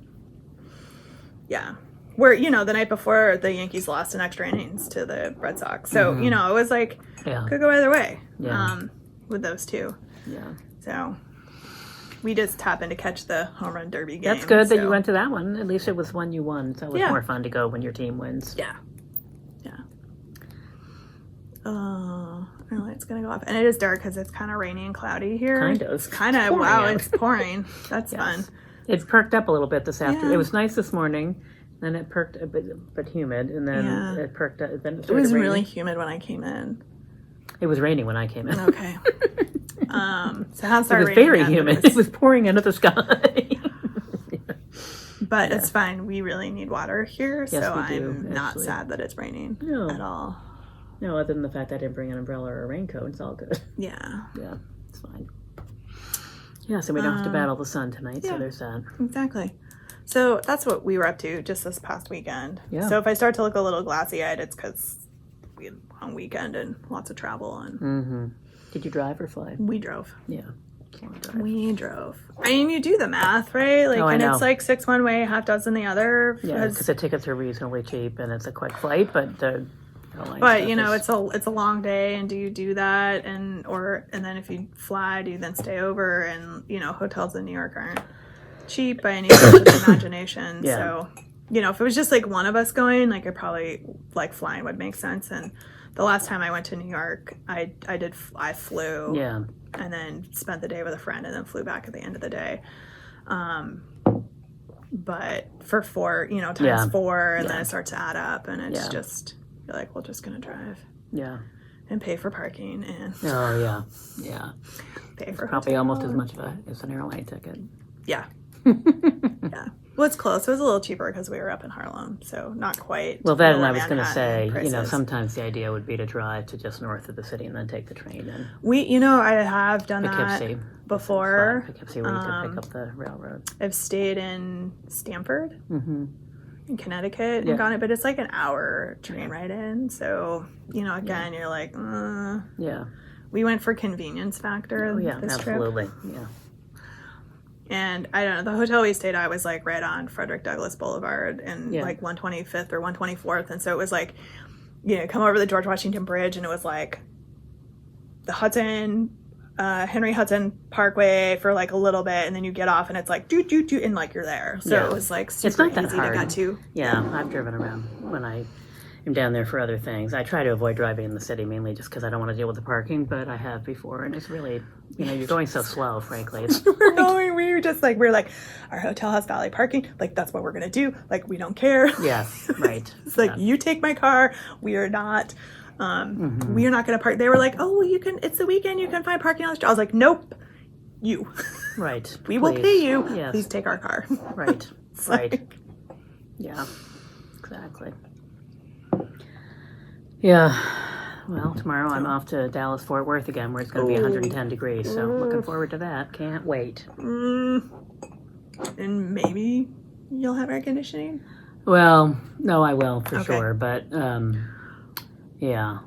Where, the night before, the Yankees lost in extra innings to the Red Sox. So, it was like, could go either way with those two. Yeah. So, we just happened to catch the home run derby game. That's good that you went to that one. At least it was one you won. So it was more fun to go when your team wins. Yeah. Our light's going to go off. And it is dark because it's kind of rainy and cloudy here. Kind of. It's pouring. That's fun. It perked up a little bit this afternoon. It was nice this morning. Then it perked a bit, but humid, and then it perked up. Then it was really humid when I came in. It was raining when I came in. Okay. So how it was very humid. It was pouring into the sky. But it's fine. We really need water here, yes, so I'm not sad that it's raining at all. No, other than the fact that I didn't bring an umbrella or a raincoat, it's all good. Yeah. Yeah, it's fine. Yeah, so we don't have to battle the sun tonight, so there's that. Exactly. So that's what we were up to just this past weekend. Yeah. So if I start to look a little glassy-eyed, it's because we had a long weekend and lots of travel. And Did you drive or fly? We drove. Yeah. We drove. I mean, you do the math, right? Like, and it's like 6 one way, half dozen the other. Yeah, because the tickets are reasonably cheap and it's a quick flight, but the it's a long day, and do you do that, and then if you fly, do you then stay over? And hotels in New York aren't cheap by any stretch of the imagination. So if it was just like one of us going, like, I probably like flying would make sense. And the last time I went to New York, I flew and then spent the day with a friend and then flew back at the end of the day. But for 4 times 4, and then it starts to add up, and it's just, you're like, we're just gonna drive and pay for parking and pay for probably almost as much as an airline ticket. Well, it's close. It was a little cheaper because we were up in Harlem, so not quite. Well, that, and I was going to say, sometimes the idea would be to drive to just north of the city and then take the train in. I have done Poughkeepsie. Before. Poughkeepsie, where you can pick up the railroad. I've stayed in Stamford, in Connecticut, and gone it, but it's like an hour train ride in. So, again, you're like, We went for convenience factor. Oh, yeah, this absolutely. Trip. Yeah. And I don't know, the hotel we stayed at was like right on Frederick Douglass Boulevard and like 125th or 124th. And so it was like, come over the George Washington Bridge, and it was like the Henry Hudson Parkway for like a little bit. And then you get off and it's like, doot, doot, doot, and like you're there. So it was like super it's not that easy hard. to get to. Yeah, I've driven around when I am down there for other things. I try to avoid driving in the city mainly just because I don't want to deal with the parking, but I have before, and it's really, you're going so slow, frankly. We're like, our hotel has valet parking. Like, that's what we're going to do. Like, we don't care. Yes, right. It's like, you take my car. We are not, we are not going to park. They were like, oh, well, it's the weekend. You can find parking on the street. I was like, nope, you. Right. We will pay you. Yes. Please take our car. Right. Right. Yeah, exactly. Yeah. Well, tomorrow I'm off to Dallas-Fort Worth again, where it's going to be 110 degrees. So looking forward to that. Can't wait. And maybe you'll have air conditioning? Well, no, I will for sure. But, yeah.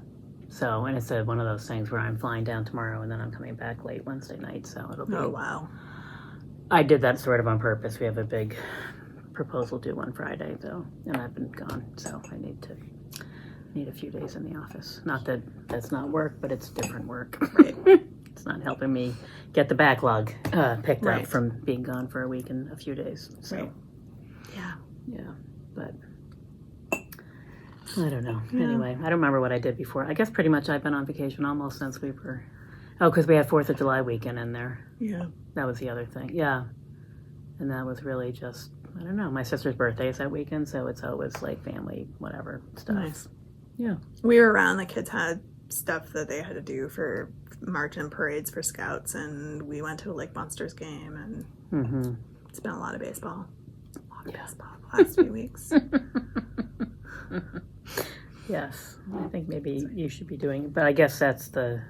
So, and it's one of those things where I'm flying down tomorrow and then I'm coming back late Wednesday night. So it'll be... Oh, wow. I did that sort of on purpose. We have a big proposal due on Friday, though, and I've been gone. So I need a few days in the office. Not that that's not work, but it's different work. Right. It's not helping me get the backlog picked up from being gone for a week and a few days. So, right. Yeah, but I don't know. Yeah. Anyway, I don't remember what I did before. I guess pretty much I've been on vacation almost since we were... Oh, because we had 4th of July weekend in there. Yeah. That was the other thing. Yeah. And that was really just, I don't know, my sister's birthday is that weekend, so it's always like family, whatever stuff. Nice. Yeah. We were around, the kids had stuff that they had to do for march and parades for scouts, and we went to a Lake Monsters game, and it's been a lot of baseball. Baseball the last few weeks. Yes. I think maybe you should be doing, but I guess that's the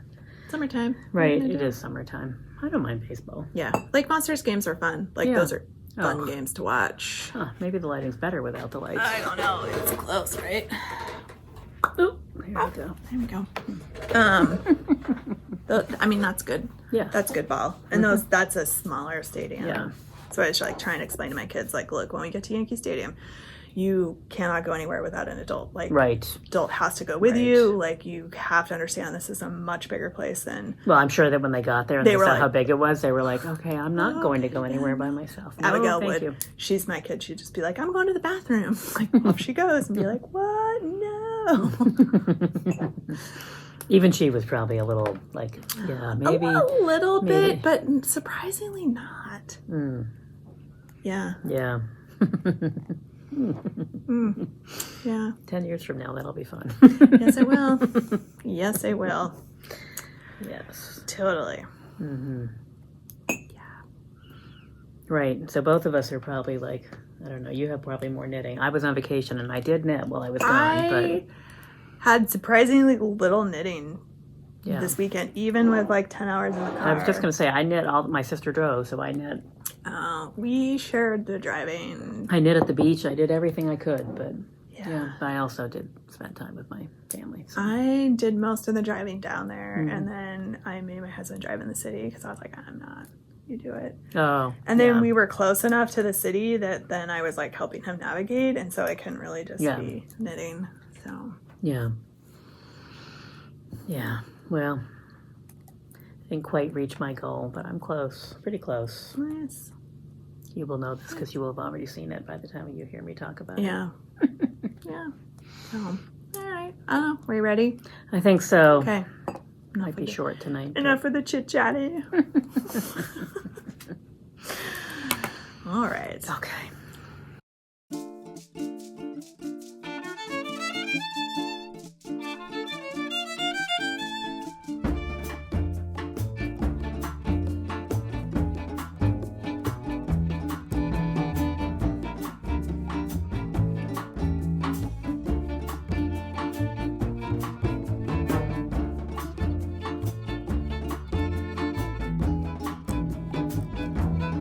Summertime. right. It is summertime. I don't mind baseball. Yeah. Lake Monsters games are fun. Like, Yeah. those are fun games to watch. Huh, maybe the lighting's better without the lights. I don't know. It's close, right? Oh, here we go. There we go. I mean, that's good. Yeah. That's good ball. And that's a smaller stadium. Yeah. So I just like try and explain to my kids, like, look, when we get to Yankee Stadium, you cannot go anywhere without an adult. Like, Right. adult has to go with Right. you. Like, you have to understand this is a much bigger place than. Well, I'm sure that when they got there and they were saw like, how big it was, they were like, okay, I'm not going to go anywhere by myself. No, Abigail thank would. you. She's my kid. She'd just be like, I'm going to the bathroom. Like, off she goes and be like, what? No. Even she was probably a little like, yeah, maybe. A little maybe. bit, but surprisingly not. Mm, Yeah. yeah. Yeah. 10 years from now, that'll be fun. Yes, I will. Yes, I will. Yes. Totally. Right. So both of us are probably like, I don't know, you have probably more knitting. I was on vacation and I did knit while I was gone, I had surprisingly little knitting but yeah. this weekend, even with like 10 hours in the car. I was just going to say, I knit all, my sister drove, so I knit. We shared the driving. I knit at the beach. I did everything I could, but Yeah. I also did spend time with my family. So. I did most of the driving down there, and then I made my husband drive in the city because I was like, I'm not. You do it. Oh. And then we were close enough to the city that then I was like helping him navigate, and so I couldn't really just be knitting. So Yeah. Yeah. Well, I didn't quite reach my goal, but I'm close. Pretty close. nice. You will know this because you will have already seen it by the time you hear me talk about it. Yeah. Yeah. Oh. All right. I don't know. Are you ready? I think so. Okay. Might be short tonight. Enough for the chit chatting. All right. Okay.